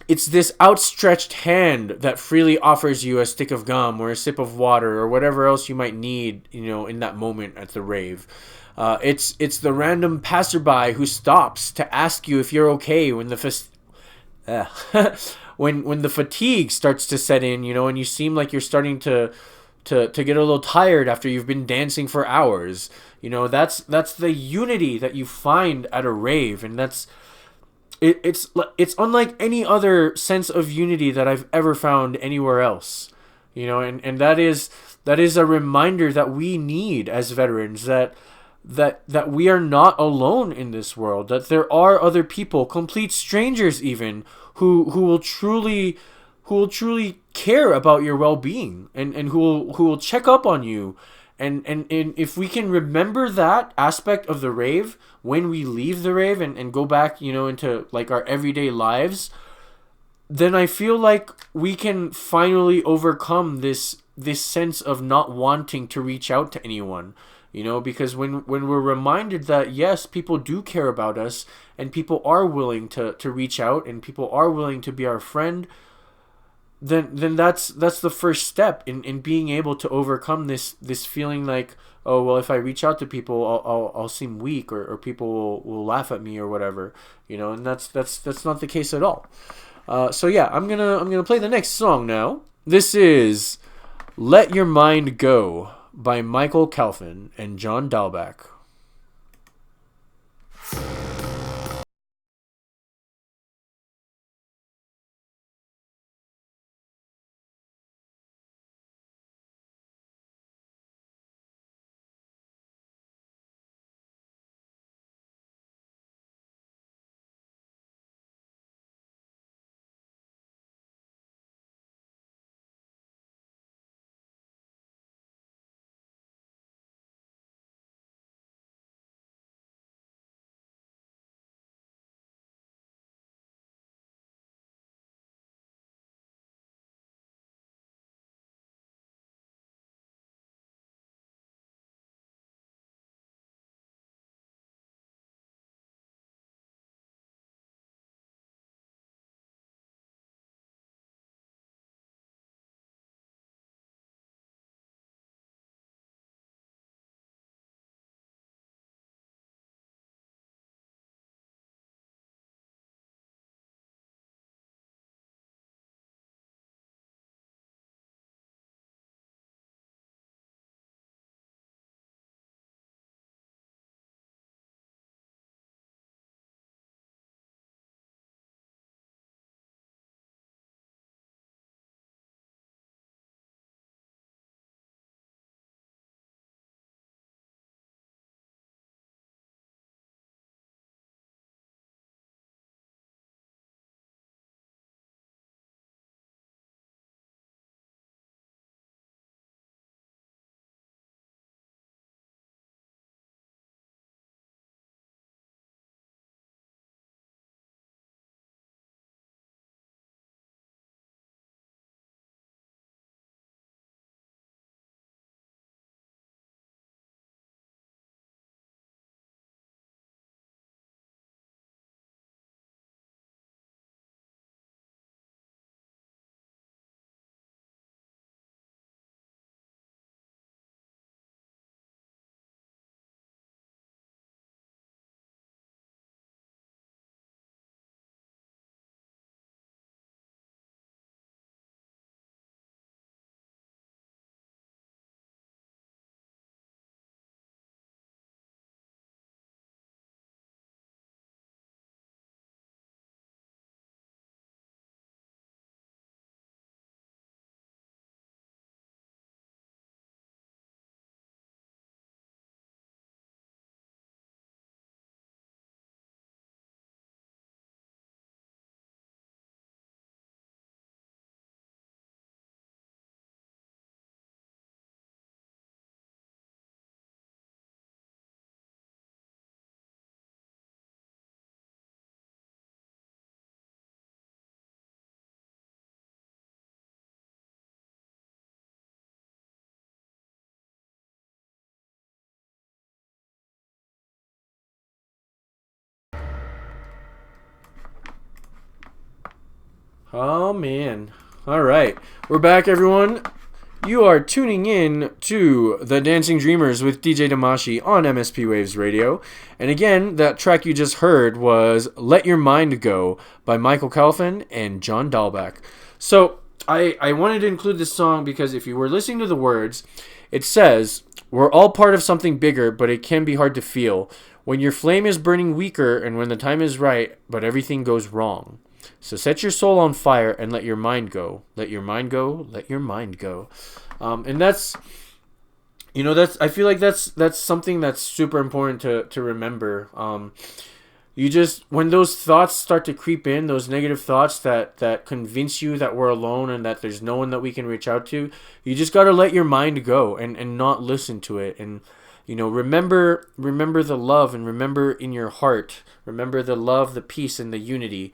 this outstretched hand that freely offers you a stick of gum or a sip of water or whatever else you might need, you know, in that moment at the rave. It's the random passerby who stops to ask you if you're okay when when the fatigue starts to set in, you know, and you seem like you're starting to get a little tired after you've been dancing for hours. You know, that's the unity that you find at a rave, and it's unlike any other sense of unity that I've ever found anywhere else. You know, and that is a reminder that we need as veterans, that we are not alone in this world, that there are other people, complete strangers even, who will truly care about your well-being, and who will check up on you, and if we can remember that aspect of the rave when we leave the rave, and go back, you know, into like our everyday lives, then I feel like we can finally overcome this sense of not wanting to reach out to anyone. You know, because when we're reminded that yes, people do care about us, and people are willing to reach out, and people are willing to be our friend, then that's the first step in being able to overcome this feeling like, oh well, if I reach out to people, I'll seem weak, or people will laugh at me or whatever, you know, and that's not the case at all. So yeah, I'm gonna play the next song now. This is "Let Your Mind Go" by Michael Calfin and John Dalbach. Oh man. All right. We're back, everyone. You are tuning in to The Dancing Dreamers with DJ Damashii on MSP Waves Radio. And again, that track you just heard was Let Your Mind Go by Michael Calfin and John Dahlback. So I wanted to include this song because if you were listening to the words, it says, "We're all part of something bigger, but it can be hard to feel. When your flame is burning weaker and when the time is right, but everything goes wrong. So set your soul on fire and let your mind go. Let your mind go. Let your mind go." And that's, that's, I feel like that's something that's super important to remember. You just, when those thoughts start to creep in, those negative thoughts that convince you that we're alone and that there's no one that we can reach out to, you just got to let your mind go and not listen to it. And, remember the love, and remember in your heart, remember the love, the peace, and the unity,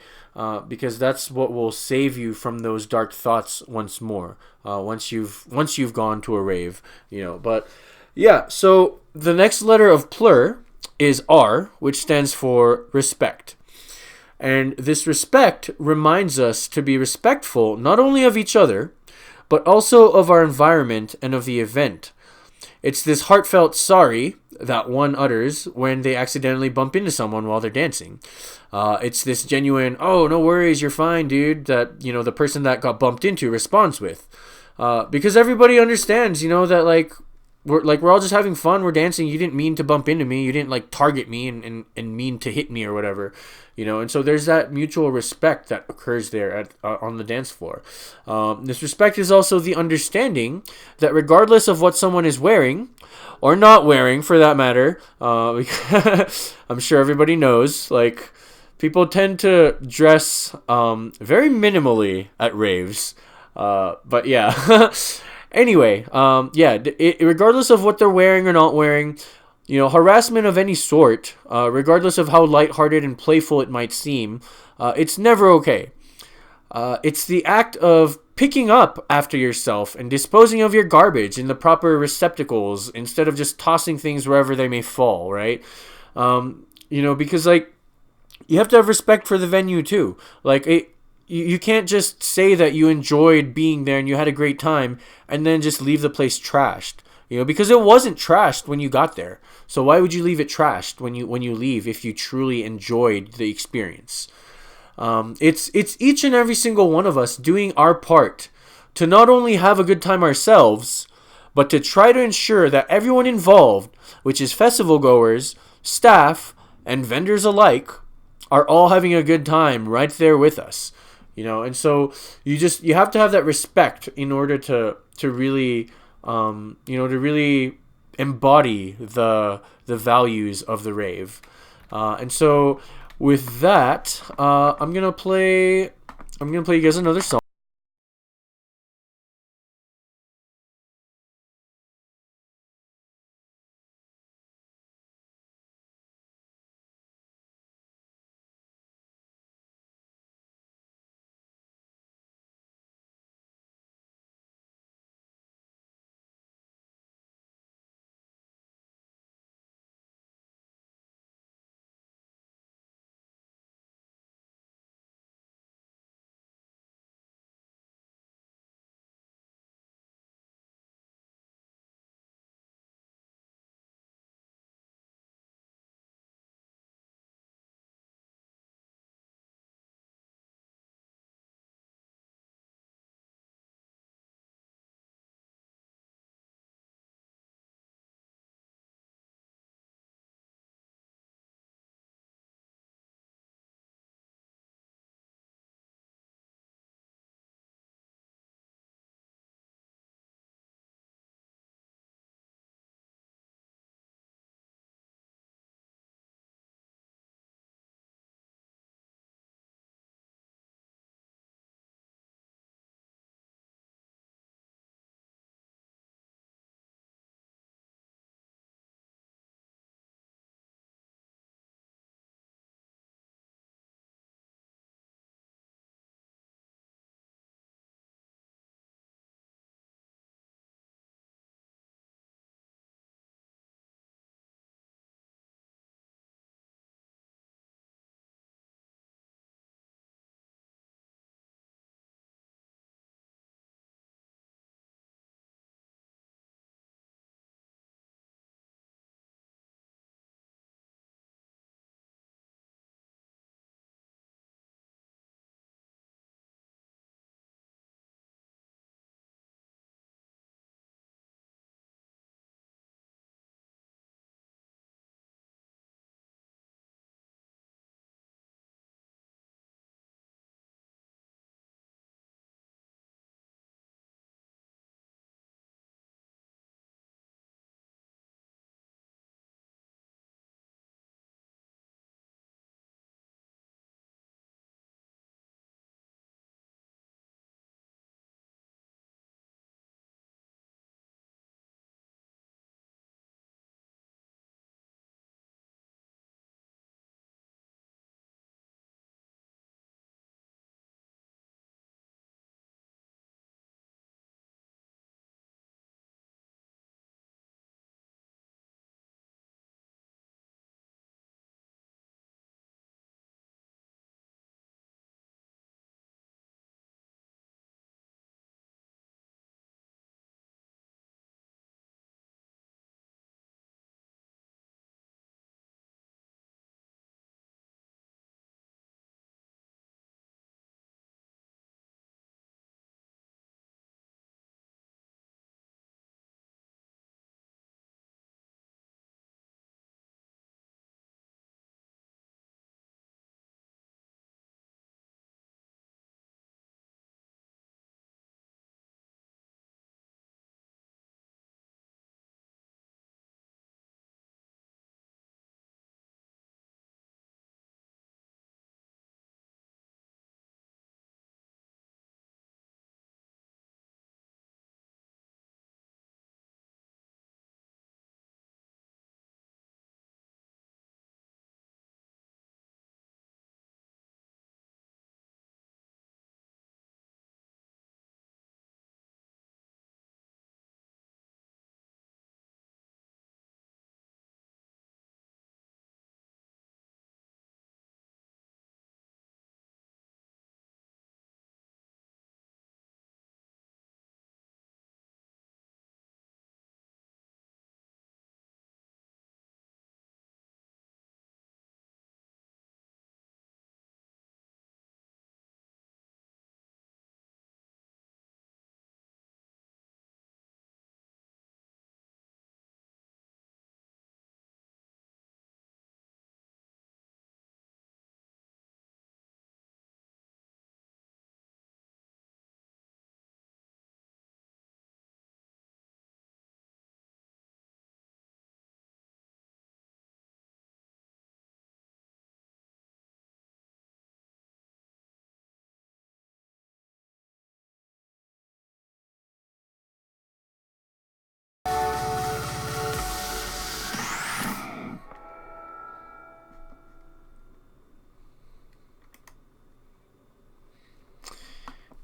because that's what will save you from those dark thoughts once more. Once you've gone to a rave, But yeah, so the next letter of PLUR is R, which stands for respect. And this respect reminds us to be respectful not only of each other, but also of our environment and of the event. It's this heartfelt sorry that one utters when they accidentally bump into someone while they're dancing. It's this genuine, "Oh, no worries, you're fine, dude," that, the person that got bumped into responds with. Because everybody understands, that, we're all just having fun. We're dancing. You didn't mean to bump into me. You didn't target me and mean to hit me or whatever, And so there's that mutual respect that occurs there on the dance floor. This respect is also the understanding that regardless of what someone is wearing, or not wearing for that matter, I'm sure everybody knows, people tend to dress very minimally at raves. But yeah. Anyway, regardless of what they're wearing or not wearing, harassment of any sort, regardless of how lighthearted and playful it might seem, it's never okay. It's the act of picking up after yourself and disposing of your garbage in the proper receptacles instead of just tossing things wherever they may fall, right? Because you have to have respect for the venue too. You can't just say that you enjoyed being there and you had a great time and then just leave the place trashed. Because it wasn't trashed when you got there. So why would you leave it trashed when you leave if you truly enjoyed the experience? It's each and every single one of us doing our part to not only have a good time ourselves, but to try to ensure that everyone involved, which is festival goers, staff, and vendors alike, are all having a good time right there with us. And so you have to have that respect in order to really to really embody the values of the rave. And so with that, I'm gonna play you guys another song.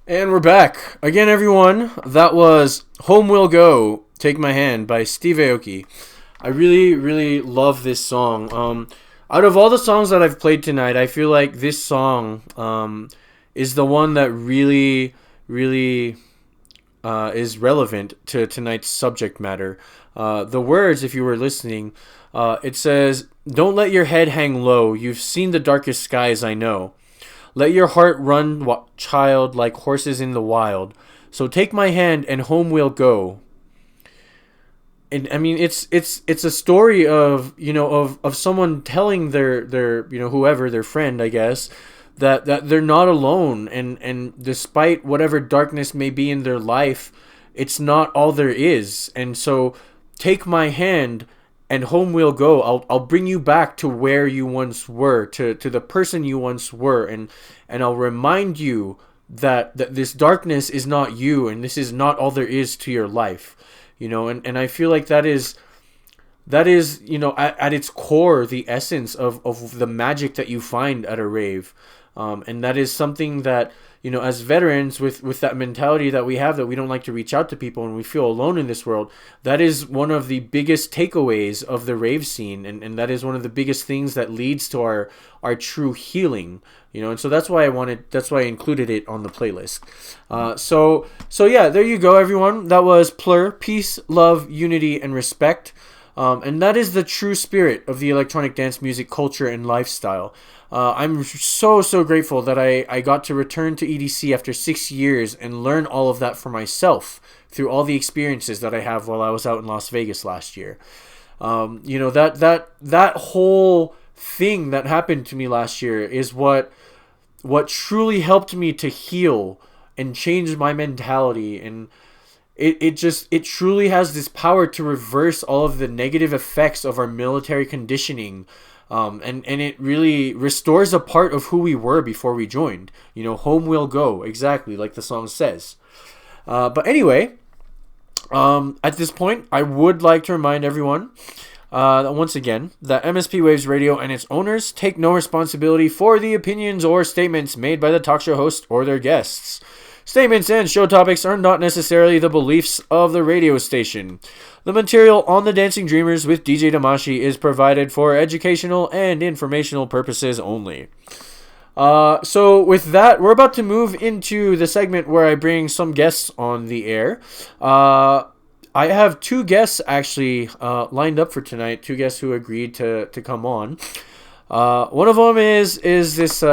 And we're back again, everyone. That was "Home Will Go, Take My Hand" by Steve Aoki. I really, really love this song. Out of all the songs that I've played tonight, I feel like this song is the one that really, really is relevant to tonight's subject matter. The words, if you were listening, it says, "Don't let your head hang low. You've seen the darkest skies, I know. Let your heart run, child, like horses in the wild. So take my hand and home we'll go." And I mean, it's a story of of someone telling their whoever their friend, I guess, that they're not alone, and despite whatever darkness may be in their life, it's not all there is. And so take my hand and home we'll go. I'll bring you back to where you once were, to the person you once were, and I'll remind you that this darkness is not you, and this is not all there is to your life. And I feel like that is at its core the essence of the magic that you find at a rave. And that is something that, as veterans, with that mentality that we have, that we don't like to reach out to people and we feel alone in this world, that is one of the biggest takeaways of the rave scene, and that is one of the biggest things that leads to our true healing. And so that's why I included it on the playlist. So yeah, there you go, everyone. That was PLUR, Peace, Love, Unity, and Respect. And that is the true spirit of the electronic dance music culture and lifestyle. I'm so grateful that I got to return to EDC after 6 years and learn all of that for myself through all the experiences that I have while I was out in Las Vegas last year. That whole thing that happened to me last year is what truly helped me to heal and change my mentality. And it truly has this power to reverse all of the negative effects of our military conditioning. And it really restores a part of who we were before we joined. Home will go, exactly like the song says. But anyway, at this point, I would like to remind everyone, once again, that MSP Waves Radio and its owners take no responsibility for the opinions or statements made by the talk show host or their guests. Statements and show topics are not necessarily the beliefs of the radio station. The material on the Dancing Dreamers with DJ Damashii is provided for educational and informational purposes only. So with that, we're about to move into the segment where I bring some guests on the air. I have two guests actually lined up for tonight. Two guests who agreed to come on. One of them is this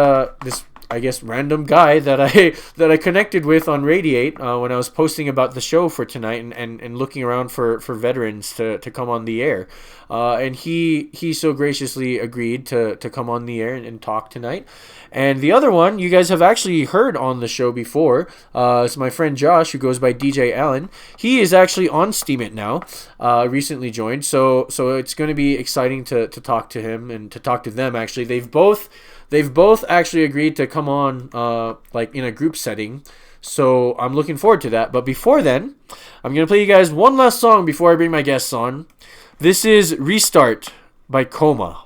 I guess random guy that I connected with on Radiate when I was posting about the show for tonight, and looking around for veterans to come on the air. And he so graciously agreed to come on the air and talk tonight. And the other one you guys have actually heard on the show before. It's my friend Josh, who goes by DJ Allen. He is actually on Steemit now, recently joined. So it's going to be exciting to talk to him and to talk to them. Actually, they've both actually agreed to come on like in a group setting. So I'm looking forward to that. But before then, I'm going to play you guys one last song before I bring my guests on. This is Restart by Coma.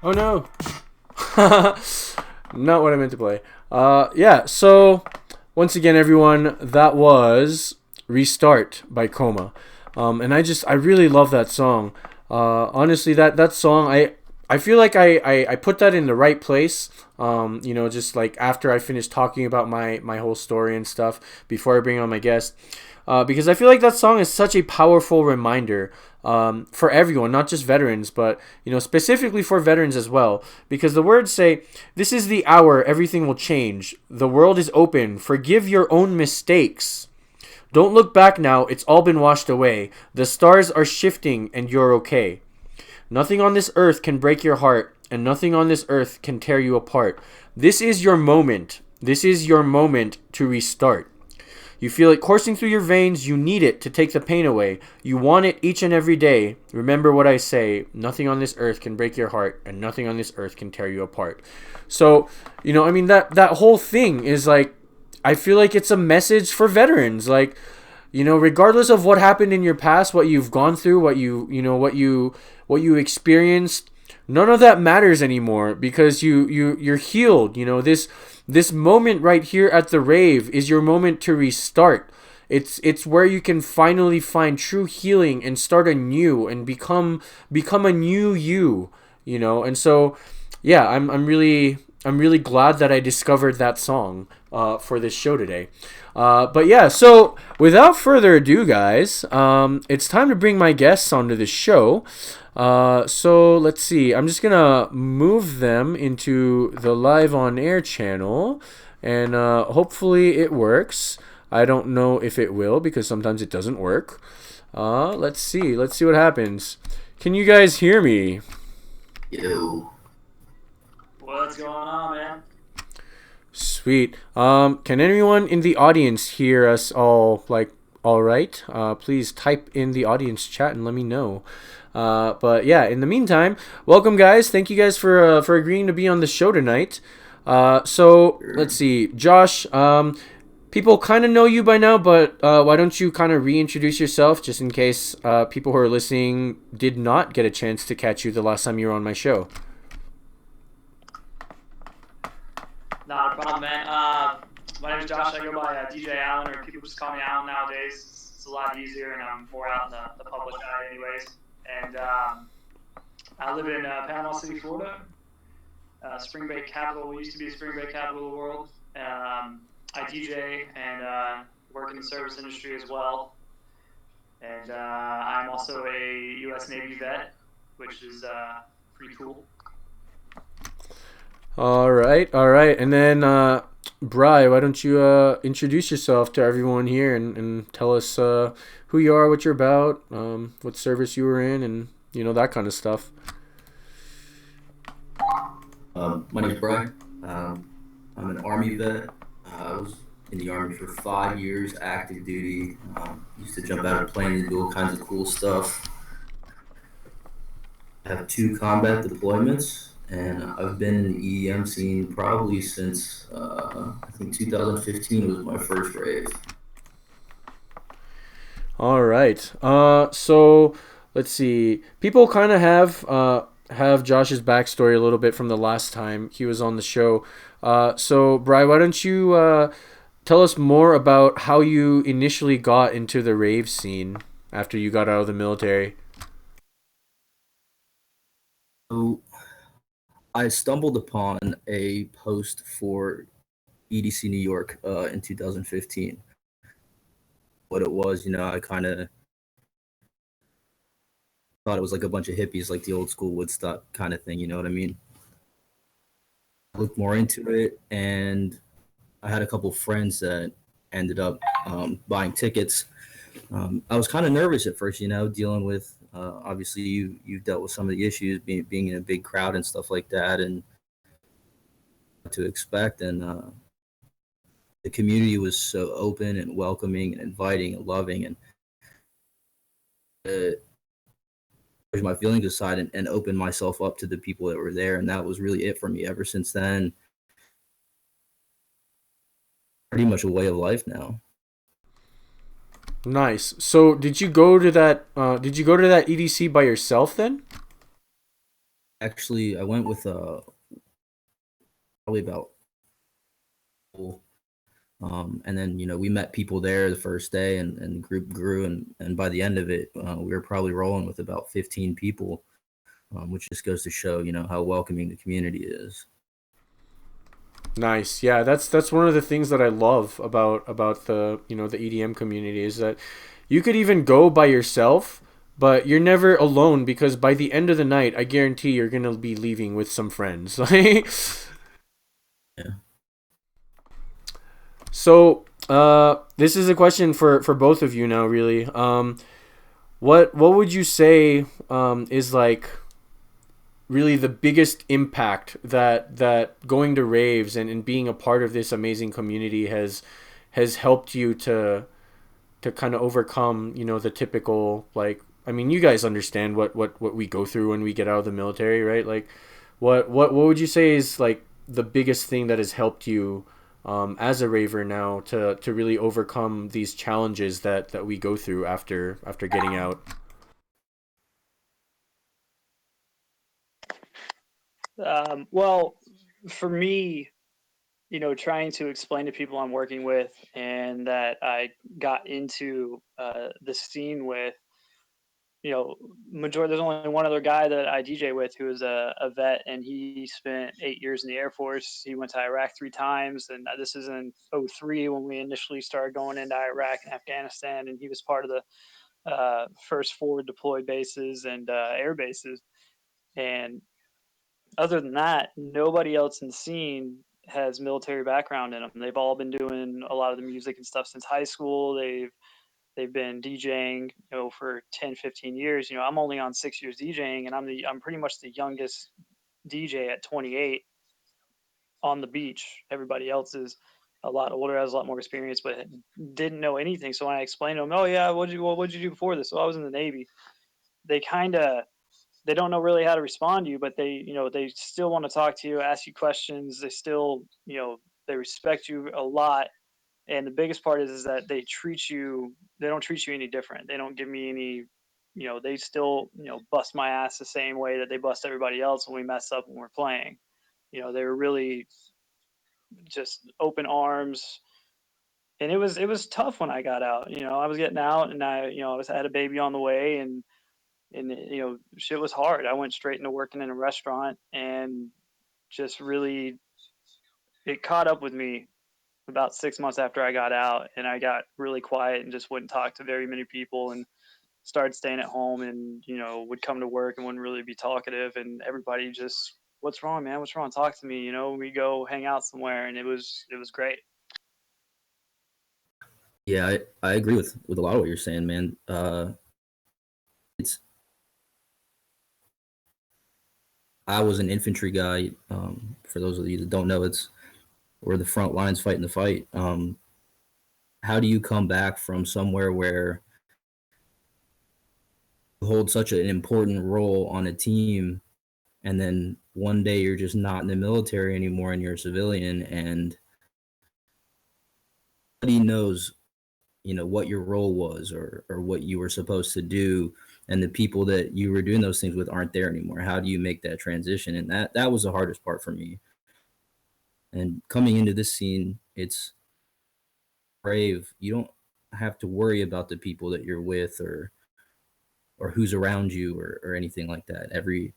Oh no. Not what I meant to play. Yeah, so once again, everyone, that was Restart by Coma. And I really love that song. Honestly, that song, I feel like I put that in the right place. Just like after I finish talking about my whole story and stuff before I bring on my guest. Because I feel like that song is such a powerful reminder for everyone, not just veterans, but specifically for veterans as well. Because the words say, "This is the hour everything will change. The world is open. Forgive your own mistakes. Don't look back now. It's all been washed away. The stars are shifting, and you're okay. Nothing on this earth can break your heart, and nothing on this earth can tear you apart. This is your moment. This is your moment to restart. You feel it coursing through your veins. You need it to take the pain away. You want it each and every day. Remember what I say. Nothing on this earth can break your heart, and nothing on this earth can tear you apart." So, that whole thing is like, I feel like it's a message for veterans. Like, regardless of what happened in your past, what you've gone through, what you experienced, none of that matters anymore because you're healed. This moment right here at the rave is your moment to restart. It's where you can finally find true healing and start anew and become a new you. And so, yeah, I'm really glad that I discovered that song for this show today. But yeah, so without further ado, guys, it's time to bring my guests onto the show. So let's see. I'm just gonna move them into the live on air channel, and hopefully it works. I don't know if it will because sometimes it doesn't work. Let's see. Let's see what happens. Can you guys hear me? Yo. What's going on, man? Sweet. Can anyone in the audience hear us all right? Please type in the audience chat and let me know. But yeah, in the meantime, welcome guys. Thank you guys for agreeing to be on the show tonight. So let's see, Josh. People kind of know you by now, but why don't you kind of reintroduce yourself, just in case people who are listening did not get a chance to catch you the last time you were on my show. Not a problem, man. My name is Josh. I go by DJ Allen, or people just call me Allen nowadays. It's a lot easier, and I'm more out in the public eye anyways. And I live in Panama City, Florida. Spring Break capital. We used to be the Spring Break capital of the world. I DJ and work in the service industry as well. And I'm also a U.S. Navy vet, which is pretty cool. All right. And then, Bri, why don't you introduce yourself to everyone here and tell us who you are, what you're about, what service you were in, and that kind of stuff. My name is Bri. I'm an Army vet. I was in the Army for 5 years, active duty. Used to jump out of planes and do all kinds of cool stuff. I have 2 combat deployments. And I've been in the EDM scene probably since, I think 2015 was my first rave. All right. So let's see. People kind of have Josh's backstory a little bit from the last time he was on the show. So, Bri, why don't you tell us more about how you initially got into the rave scene after you got out of the military? So, I stumbled upon a post for EDC New York in 2015. What it was, I kind of thought it was like a bunch of hippies, like the old school Woodstock kind of thing, you know what I mean? I looked more into it, and I had a couple friends that ended up buying tickets. I was kind of nervous at first, dealing with, obviously you've dealt with some of the issues being in a big crowd and stuff like that, and what to expect. And the community was so open and welcoming and inviting and loving, and pushed my feelings aside and opened myself up to the people that were there. And that was really it for me. Ever since then, pretty much a way of life now. Nice. So did you go to that EDC by yourself then? Actually, I went with probably about, and then we met people there the first day, and the group grew, and by the end of it, we were probably rolling with about 15 people, which just goes to show how welcoming the community is. Nice. Yeah, that's one of the things that I love about the the EDM community is that you could even go by yourself, but you're never alone because by the end of the night, I guarantee you're gonna be leaving with some friends. Yeah. So, this is a question for both of you now, really. What would you say is like really the biggest impact that going to raves and being a part of this amazing community has helped you to kind of overcome the typical, like, I mean, you guys understand what we go through when we get out of the military, right? Like what would you say is like the biggest thing that has helped you as a raver now to really overcome these challenges that we go through after getting out? Well, for me, trying to explain to people I'm working with and that I got into the scene with, majority, there's only one other guy that I DJ with who is a vet, and he spent 8 years in the Air Force. He went to Iraq 3 times, and this is in '03 when we initially started going into Iraq and Afghanistan, and he was part of the first forward deployed bases and air bases. And other than that, nobody else in the scene has military background in them. They've all been doing a lot of the music and stuff since high school. They've been DJing, for 10, 15 years. I'm only on 6 years DJing, and I'm pretty much the youngest DJ at 28 on the beach. Everybody else is a lot older, has a lot more experience, but didn't know anything. So when I explained to them, oh yeah, what'd you do before this? Well, I was in the Navy. They kind of, they don't know really how to respond to you, but they still want to talk to you, ask you questions. They still, they respect you a lot. And the biggest part is that they don't treat you any different. They don't give me any, they still, bust my ass the same way that they bust everybody else when we mess up when we're playing. They were really just open arms. And it was tough when I got out. I was getting out, and I had a baby on the way, and shit was hard. I went straight into working in a restaurant, and just really, it caught up with me about 6 months after I got out, and I got really quiet and just wouldn't talk to very many people, and started staying at home, and would come to work and wouldn't really be talkative, and everybody just, what's wrong, man, what's wrong, talk to me. We go hang out somewhere, and it was great. Yeah, I agree with a lot of what you're saying, man. It's I was an infantry guy. For those of you that don't know, we're the front lines fighting the fight. How do you come back from somewhere where you hold such an important role on a team, and then one day you're just not in the military anymore and you're a civilian, and nobody knows what your role was, or what you were supposed to do, and the people that you were doing those things with aren't there anymore. How do you make that transition? And that was the hardest part for me. And coming into this scene, it's brave. You don't have to worry about the people that you're with, or who's around you, or anything like that. Every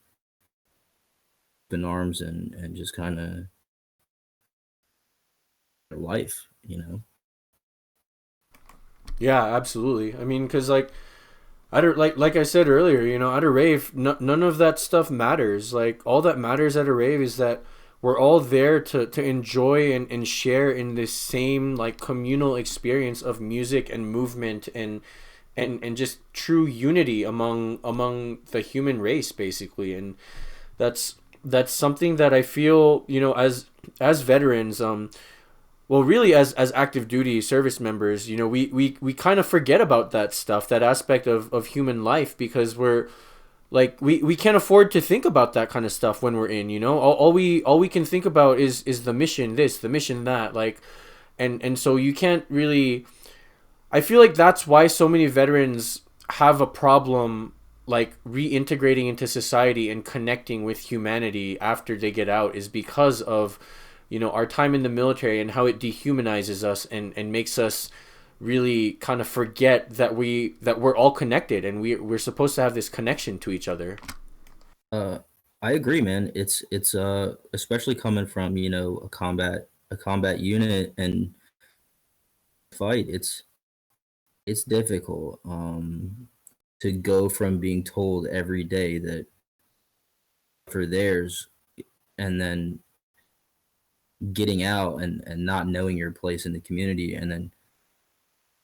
open arms, and just kind of life. Yeah, absolutely. I mean, because like like I said earlier, at a rave, none of that stuff matters. Like all that matters at a rave is that we're all there to enjoy and share in this same like communal experience of music and movement and just true unity among the human race, basically. And that's something that I feel, as veterans, well, really, as active duty service members, we kind of forget about that stuff, that aspect of human life, because we're like we can't afford to think about that kind of stuff when we're in. All we can think about is the mission this, the mission that, like, and so you can't really. I feel like that's why so many veterans have a problem like reintegrating into society and connecting with humanity after they get out is because of, you know, our time in the military and how it dehumanizes us and makes us really kind of forget that we're all connected and we're supposed to have this connection to each other. I agree, man. It's especially coming from, you know, a combat unit and fight. It's difficult to go from being told every day that for theirs, and then getting out and not knowing your place in the community, and then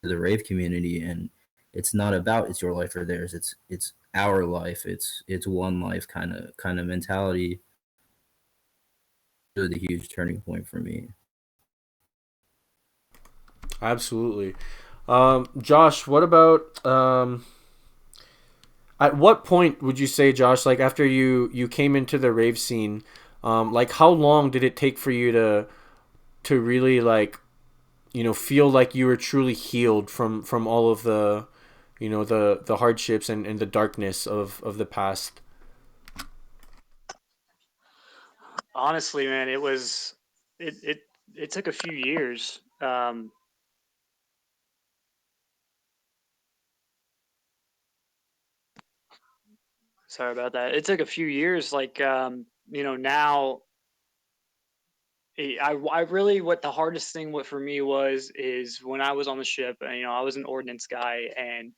the rave community, and it's not about it's your life or theirs, it's our life, it's one life kind of mentality. Really the huge turning point for me. Absolutely. Josh, what about at what point would you say, Josh, like after you came into the rave scene, like how long did it take for you to really like, you know, feel like you were truly healed from all of the, you know, the hardships and the darkness of the past? Honestly, man, it took a few years. Sorry about that. It took a few years. Like, you know, now I really, what the hardest thing what for me was is when I was on the ship, and you know, I was an ordnance guy, and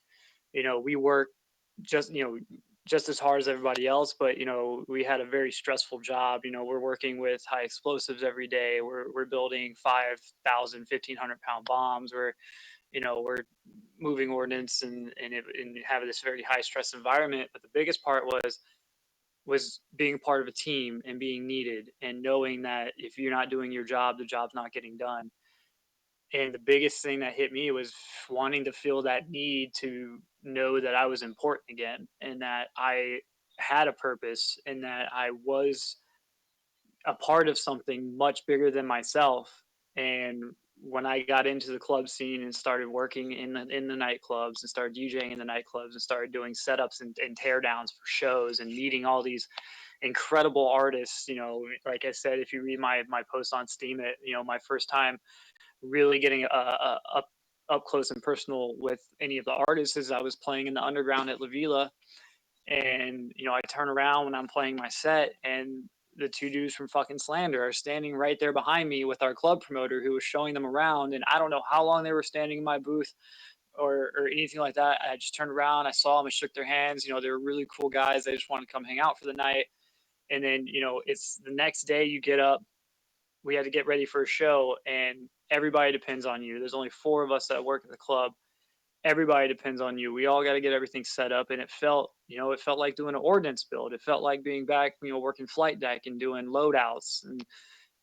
you know, we worked just, you know, just as hard as everybody else, but you know, we had a very stressful job. You know, we're working with high explosives every day. We're building 5,000, 1,500 pound bombs. You know, we're moving ordnance and have this very high stress environment. But the biggest part was being part of a team and being needed and knowing that if you're not doing your job, the job's not getting done. And the biggest thing that hit me was wanting to feel that need to know that I was important again and that I had a purpose and that I was a part of something much bigger than myself. And when I got into the club scene and started working in the nightclubs and started DJing in the nightclubs and started doing setups and teardowns for shows and meeting all these incredible artists, you know, like I said, if you read my post on Steemit, you know, my first time really getting up close and personal with any of the artists is I was playing in the underground at La Vila, and you know I turn around when I'm playing my set, and the two dudes from fucking Slander are standing right there behind me with our club promoter who was showing them around, and I don't know how long they were standing in my booth or anything like that. I just turned around, I saw them, I shook their hands. You know, they were really cool guys. They just wanted to come hang out for the night. And then, you know, it's the next day you get up, we had to get ready for a show, and everybody depends on you. There's only four of us that work at the club. Everybody depends on you. We all got to get everything set up, and it felt, you know, it felt like doing an ordnance build. It felt like being back, you know, working flight deck and doing loadouts, and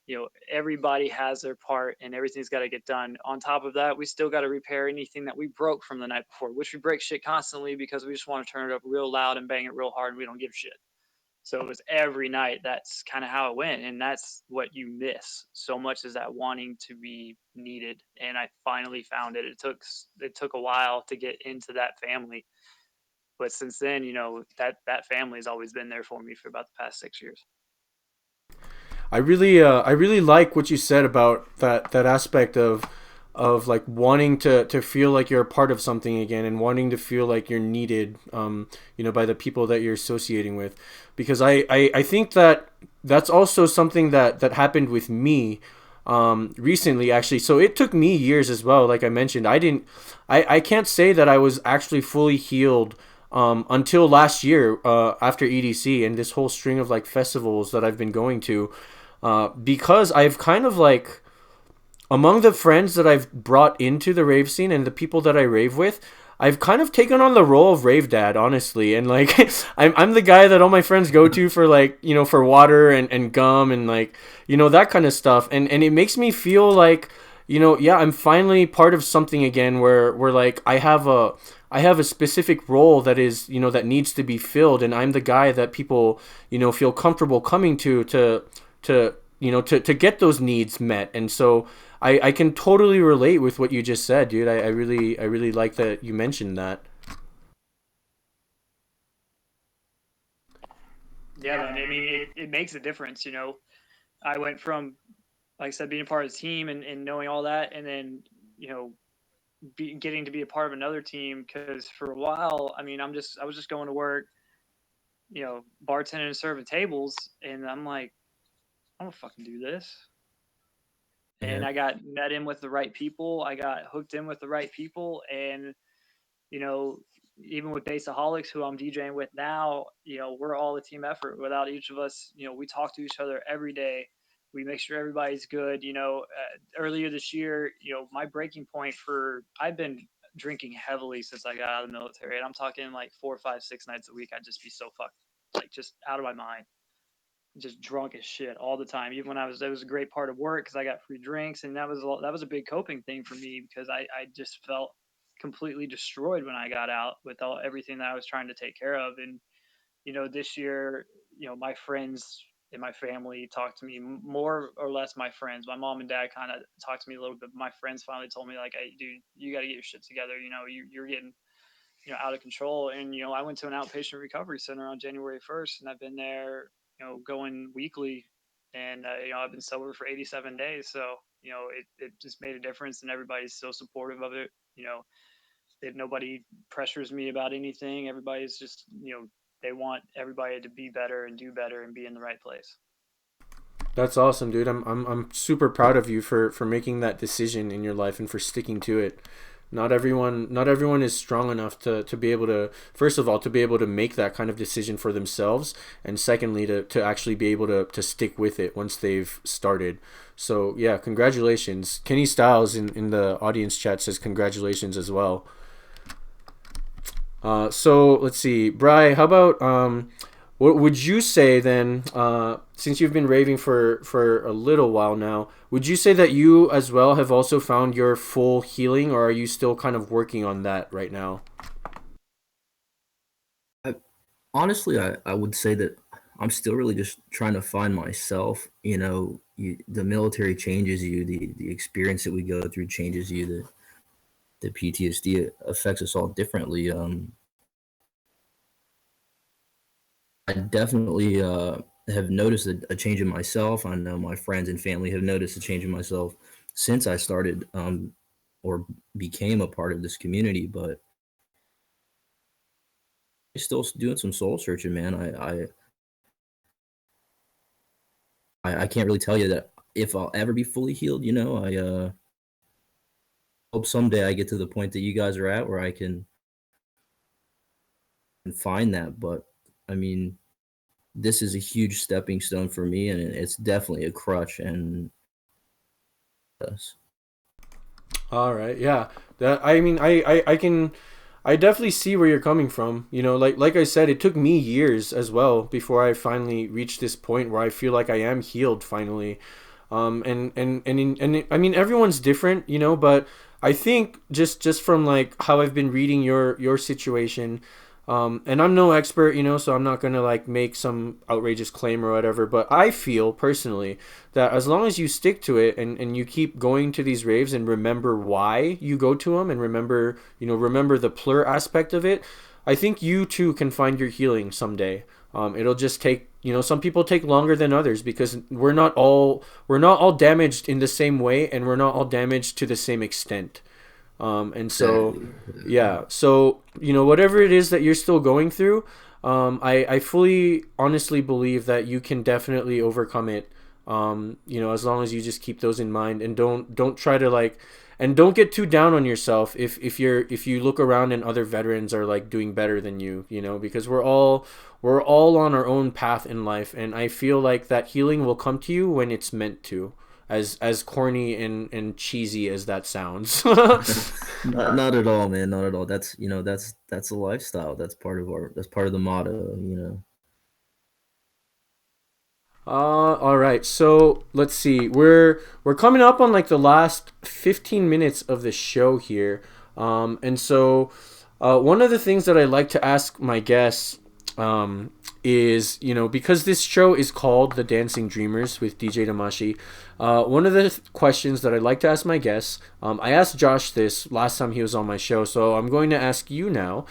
you know, everybody has their part, and everything's got to get done. On top of that, we still got to repair anything that we broke from the night before, which we break shit constantly because we just want to turn it up real loud and bang it real hard, and we don't give a shit. So it was every night. That's kind of how it went. And that's what you miss so much, is that wanting to be needed. And I finally found it. It took a while to get into that family. But since then, you know, that family has always been there for me for about the past 6 years. I really like what you said about that aspect of like wanting to feel like you're a part of something again and wanting to feel like you're needed, you know, by the people that you're associating with, because I think that that's also something that happened with me recently, actually. So it took me years as well. Like I mentioned, I can't say that I was actually fully healed until last year, after EDC and this whole string of like festivals that I've been going to, because I've kind of like, among the friends that I've brought into the rave scene and the people that I rave with, I've kind of taken on the role of rave dad, honestly. And like, I'm the guy that all my friends go to for like, you know, for water and gum and like, you know, that kind of stuff. And it makes me feel like, you know, yeah, I'm finally part of something again where like I have a specific role that is, you know, that needs to be filled, and I'm the guy that people, you know, feel comfortable coming to you know, to get those needs met. And so I can totally relate with what you just said, dude. I really like that you mentioned that. Yeah, man. I mean, it makes a difference. I went from, like I said, being a part of the team and knowing all that, and then getting to be a part of another team. Because for a while, I mean, I was just going to work, bartending and serving tables, and I'm like, I don't fucking do this. And Yeah. I got met in with the right people. I got hooked in with the right people, and you know, even with Baseaholics, who I'm DJing with now, we're all a team effort. Without each of us, we talk to each other every day. We make sure everybody's good. Earlier this year, my breaking point I've been drinking heavily since I got out of the military, and I'm talking like 4, 5, 6 nights a week. I'd just be so fucked, like just out of my mind, just drunk as shit all the time. Even when it was a great part of work because I got free drinks, and that was a big coping thing for me because I just felt completely destroyed when I got out with everything that I was trying to take care of. And this year, my friends and my family talked to me, more or less my friends. My mom and dad kind of talked to me a little bit. But my friends finally told me, like, hey, dude, you got to get your shit together. You're getting out of control. And I went to an outpatient recovery center on January 1st, and I've been there, going weekly, and I've been sober for 87 days. So it just made a difference, and everybody's so supportive of it. If nobody pressures me about anything, everybody's just they want everybody to be better and do better and be in the right place. That's awesome, dude. I'm super proud of you for making that decision in your life and for sticking to it. Not everyone is strong enough to be able to, first of all, to be able to make that kind of decision for themselves, and secondly to actually be able to stick with it once they've started. So yeah, congratulations. Kenny Styles in the audience chat says congratulations as well. So let's see, Bri, how about what would you say then? Since you've been raving for a little while now, would you say that you as well have also found your full healing, or are you still kind of working on that right now? Honestly, I would say that I'm still really just trying to find myself. The military changes you. The experience that we go through changes you. The PTSD affects us all differently. I definitely have noticed a change in myself. I know my friends and family have noticed a change in myself since I started or became a part of this community. But I'm still doing some soul searching, man. I can't really tell you that if I'll ever be fully healed. I hope someday I get to the point that you guys are at where I can find that. But I mean, this is a huge stepping stone for me, and it's definitely a crutch. And yes. All right, yeah. That I mean, I can, I definitely see where you're coming from. Like I said, it took me years as well before I finally reached this point where I feel like I am healed finally. I mean, everyone's different, but I think just from like how I've been reading your situation, and I'm no expert, so I'm not gonna like make some outrageous claim or whatever, but I feel personally that as long as you stick to it and you keep going to these raves and remember why you go to them, and remember the PLUR aspect of it, I think you too can find your healing someday. It'll just take, some people take longer than others because we're not all damaged in the same way, and we're not all damaged to the same extent. And so, Exactly. yeah. So, whatever it is that you're still going through, I fully, honestly believe that you can definitely overcome it. As long as you just keep those in mind and don't try to like, and don't get too down on yourself if you look around and other veterans are like doing better than you, because we're all on our own path in life, and I feel like that healing will come to you when it's meant to. As corny and cheesy as that sounds. Not at all, man. Not at all. That's a lifestyle. That's part of the motto. All right. So let's see. We're coming up on like the last 15 minutes of the show here. And so one of the things that I like to ask my guests is, because this show is called The Dancing Dreamers with DJ Damashii, one of the questions that I like to ask my guests, I asked Josh this last time he was on my show, so I'm going to ask you now,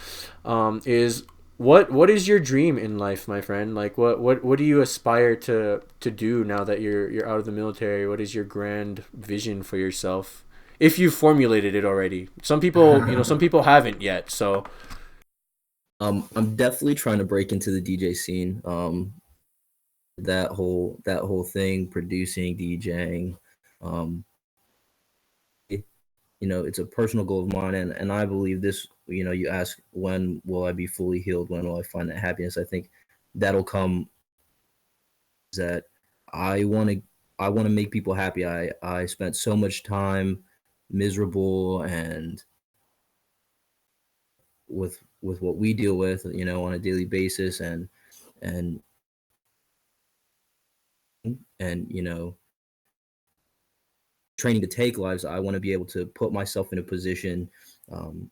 is what is your dream in life, my friend? Like what do you aspire to do now that you're out of the military? What is your grand vision for yourself? If you've formulated it already. Some people, some people haven't yet. So I'm definitely trying to break into the DJ scene. That whole thing, producing, DJing. Um, it's a personal goal of mine, and I believe this. You ask, when will I be fully healed? When will I find that happiness? I think that'll come. That I want to I want to make people happy. I spent so much time miserable and with what we deal with, on a daily basis, and and training to take lives. I want to be able to put myself in a position, um,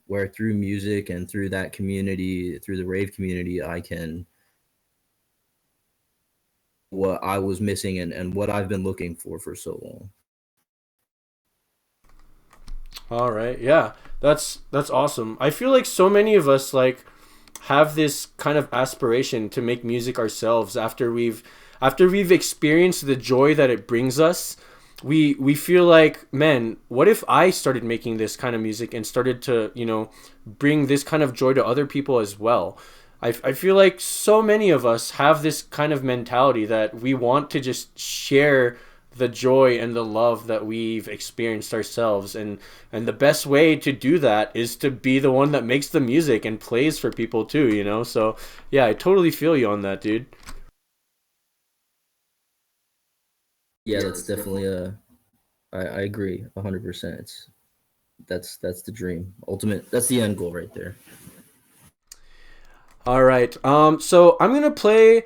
where through music and through that community, through the rave community, I can what I was missing and what I've been looking for so long. all right, yeah, that's awesome. I feel like so many of us like have this kind of aspiration to make music ourselves after we've experienced the joy that it brings us. We feel like, man, what if I started making this kind of music and started to bring this kind of joy to other people as well. I feel like so many of us have this kind of mentality that we want to just share the joy and the love that we've experienced ourselves, and the best way to do that is to be the one that makes the music and plays for people too. So yeah, I totally feel you on that, dude. Yeah, that's definitely I agree 100%. That's the dream. Ultimate, that's the end goal right there. All right. So I'm gonna play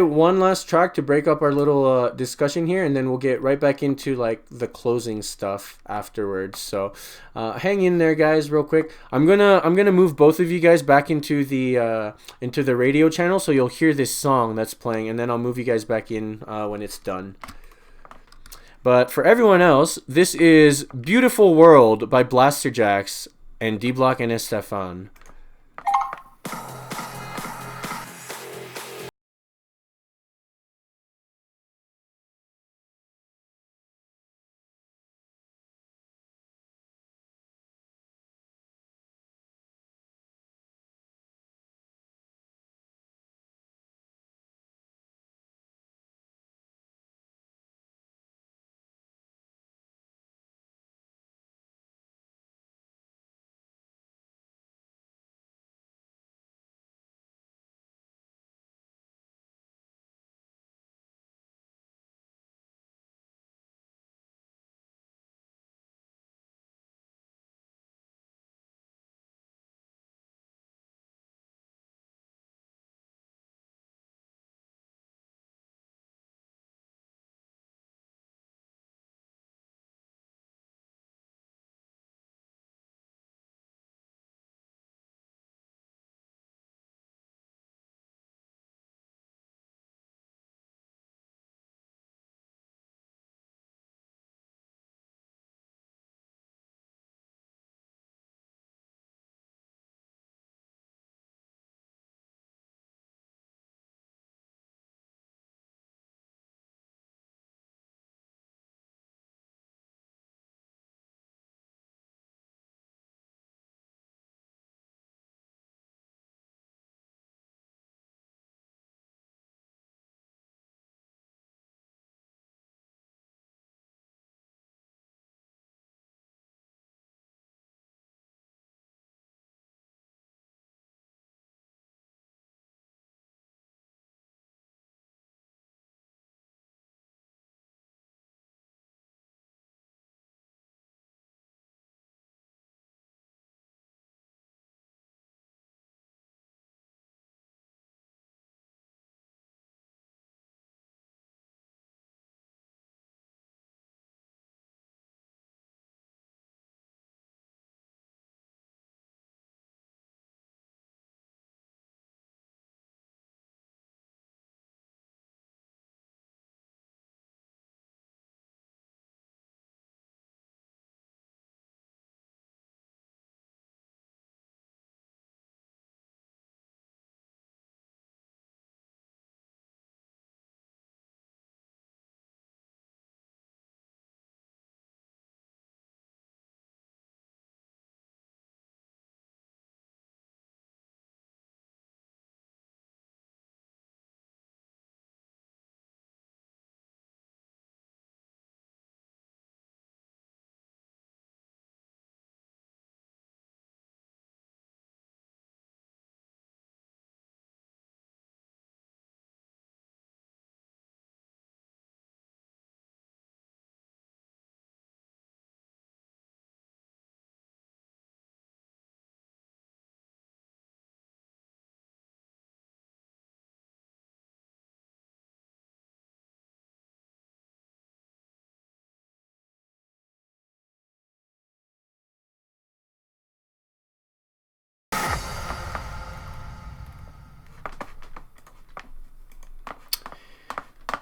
one last track to break up our little discussion here, and then we'll get right back into like the closing stuff afterwards. So hang in there, guys, real quick. I'm gonna move both of you guys back into the radio channel, so you'll hear this song that's playing, and then I'll move you guys back in when it's done. But for everyone else, this is "Beautiful World" by Blasterjaxx and D Block and Estefan.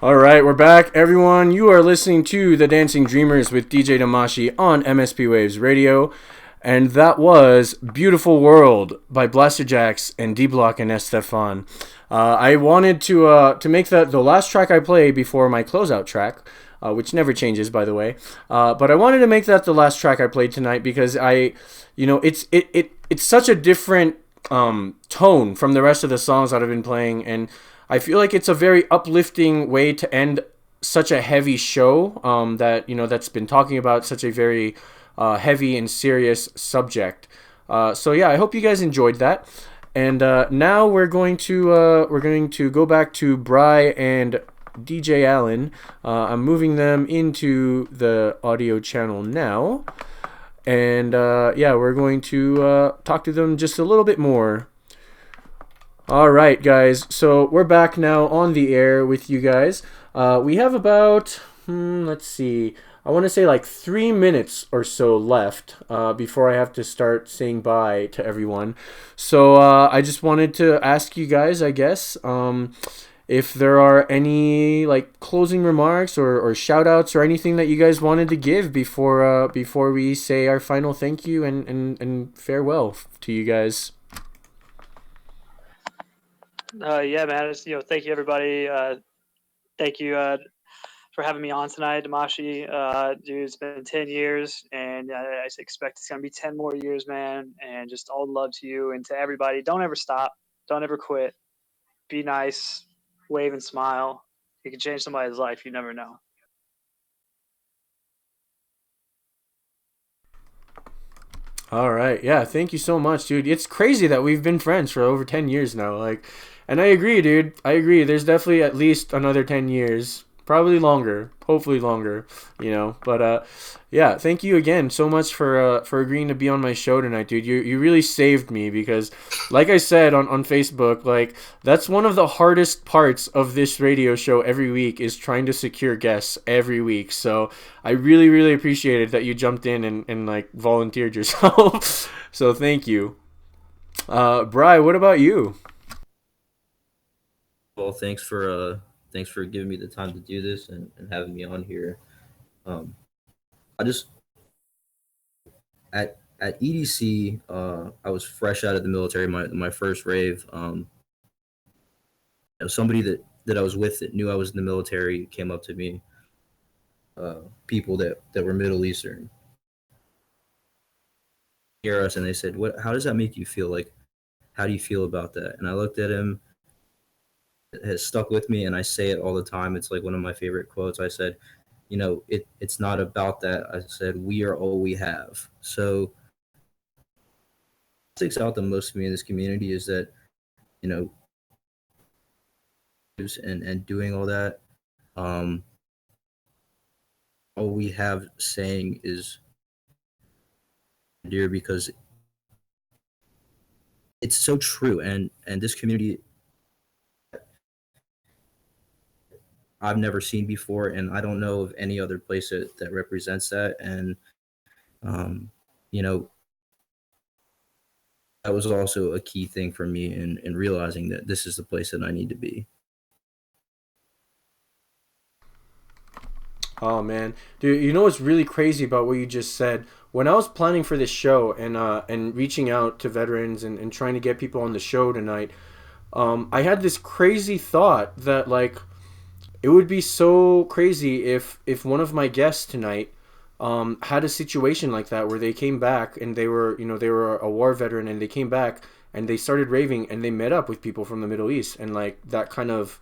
All right, we're back, everyone. You are listening to The Dancing Dreamers with DJ Damashii on MSP Waves Radio. And that was Beautiful World by Blasterjaxx and D-Block and Estefan. I wanted to make that the last track I play before my closeout track, which never changes, by the way. But I wanted to make that the last track I played tonight because it's such a different tone from the rest of the songs that I've been playing, and I feel like it's a very uplifting way to end such a heavy show that's been talking about such a very heavy and serious subject. So yeah, I hope you guys enjoyed that. And now we're going to go back to Bry and DJ Allen. I'm moving them into the audio channel now. And we're going to talk to them just a little bit more. All right, guys. So we're back now on the air with you guys. We have about, let's see, I want to say like 3 minutes or so left before I have to start saying bye to everyone. So I just wanted to ask you guys, I guess, if there are any like closing remarks or shout outs or anything that you guys wanted to give before we say our final thank you and farewell to you guys. Yeah, man. Just, thank you, everybody. Thank you for having me on tonight, Damashii. Dude, it's been 10 years, and I expect it's going to be 10 more years, man. And just all the love to you and to everybody. Don't ever stop. Don't ever quit. Be nice. Wave and smile. You can change somebody's life. You never know. All right. Yeah, thank you so much, dude. It's crazy that we've been friends for over 10 years now. Like, and I agree, dude. I agree. There's definitely at least another 10 years. Probably longer. Hopefully longer, But yeah, thank you again so much for agreeing to be on my show tonight, dude. You really saved me because like I said on Facebook, like that's one of the hardest parts of this radio show every week is trying to secure guests every week. So I really, really appreciated that you jumped in and like volunteered yourself. So thank you. Bri, what about you? Well, thanks for giving me the time to do this and having me on here. I just at EDC, I was fresh out of the military, my first rave. Somebody that I was with that knew I was in the military came up to me. People that were Middle Eastern hear us and they said, "What? How does that make you feel? Like, how do you feel about that?" And I looked at him. It has stuck with me, and I say it all the time. It's like one of my favorite quotes. I said, it's not about that. I said, we are all we have. So what sticks out the most to me in this community is that, and doing all that, all we have saying is dear, because it's so true. And this community I've never seen before, and I don't know of any other place that represents that. And that was also a key thing for me in realizing that this is the place that I need to be. Oh man, dude, you know what's really crazy about what you just said? When I was planning for this show and reaching out to veterans and trying to get people on the show tonight, I had this crazy thought that like it would be so crazy if one of my guests tonight had a situation like that where they came back and they were a war veteran and they came back and they started raving and they met up with people from the Middle East and like that kind of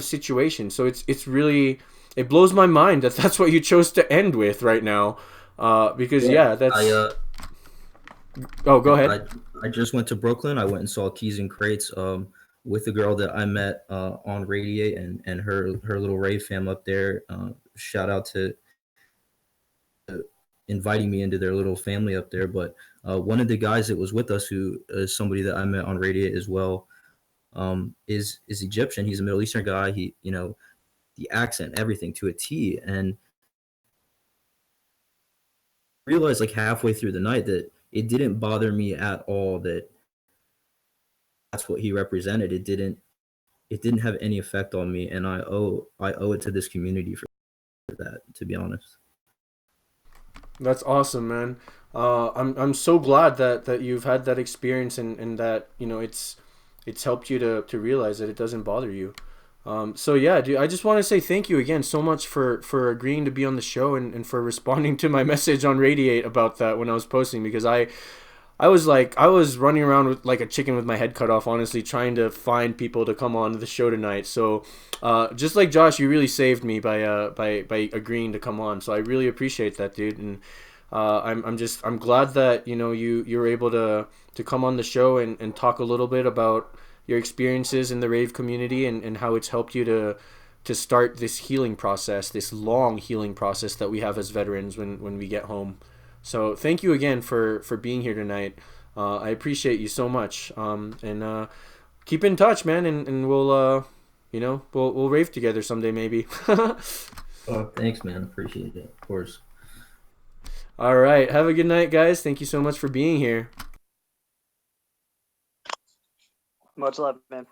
situation. So it's really, it blows my mind that that's what you chose to end with right now, because that's. Oh, go ahead. I just went to Brooklyn. I went and saw Keys and Crates with the girl that I met on Radiate and her little rave fam up there. Shout out to inviting me into their little family up there. But one of the guys that was with us, who is somebody that I met on Radiate as well, is Egyptian. He's a Middle Eastern guy. He, the accent, everything to a T. And realized like halfway through the night that it didn't bother me at all that that's what he represented. It didn't it didn't have any effect on me, and I owe it to this community for that, to be honest. That's awesome, man. I'm so glad that you've had that experience, and that, you know, it's helped you to realize that it doesn't bother you. So yeah, dude, I just want to say thank you again so much for agreeing to be on the show, and for responding to my message on Radiate about that when I was posting, because I was running around with like a chicken with my head cut off, honestly, trying to find people to come on the show tonight. So, just like Josh, you really saved me by agreeing to come on. So I really appreciate that, dude. And I'm glad that, you know, you were able to come on the show, and talk a little bit about your experiences in the rave community, and how it's helped you to start this healing process, this long healing process that we have as veterans when we get home. So thank you again for being here tonight. I appreciate you so much. And keep in touch, man, and we'll you know, we'll rave together someday maybe. Oh, thanks, man. Appreciate it, of course. All right, have a good night, guys. Thank you so much for being here. Much love, man.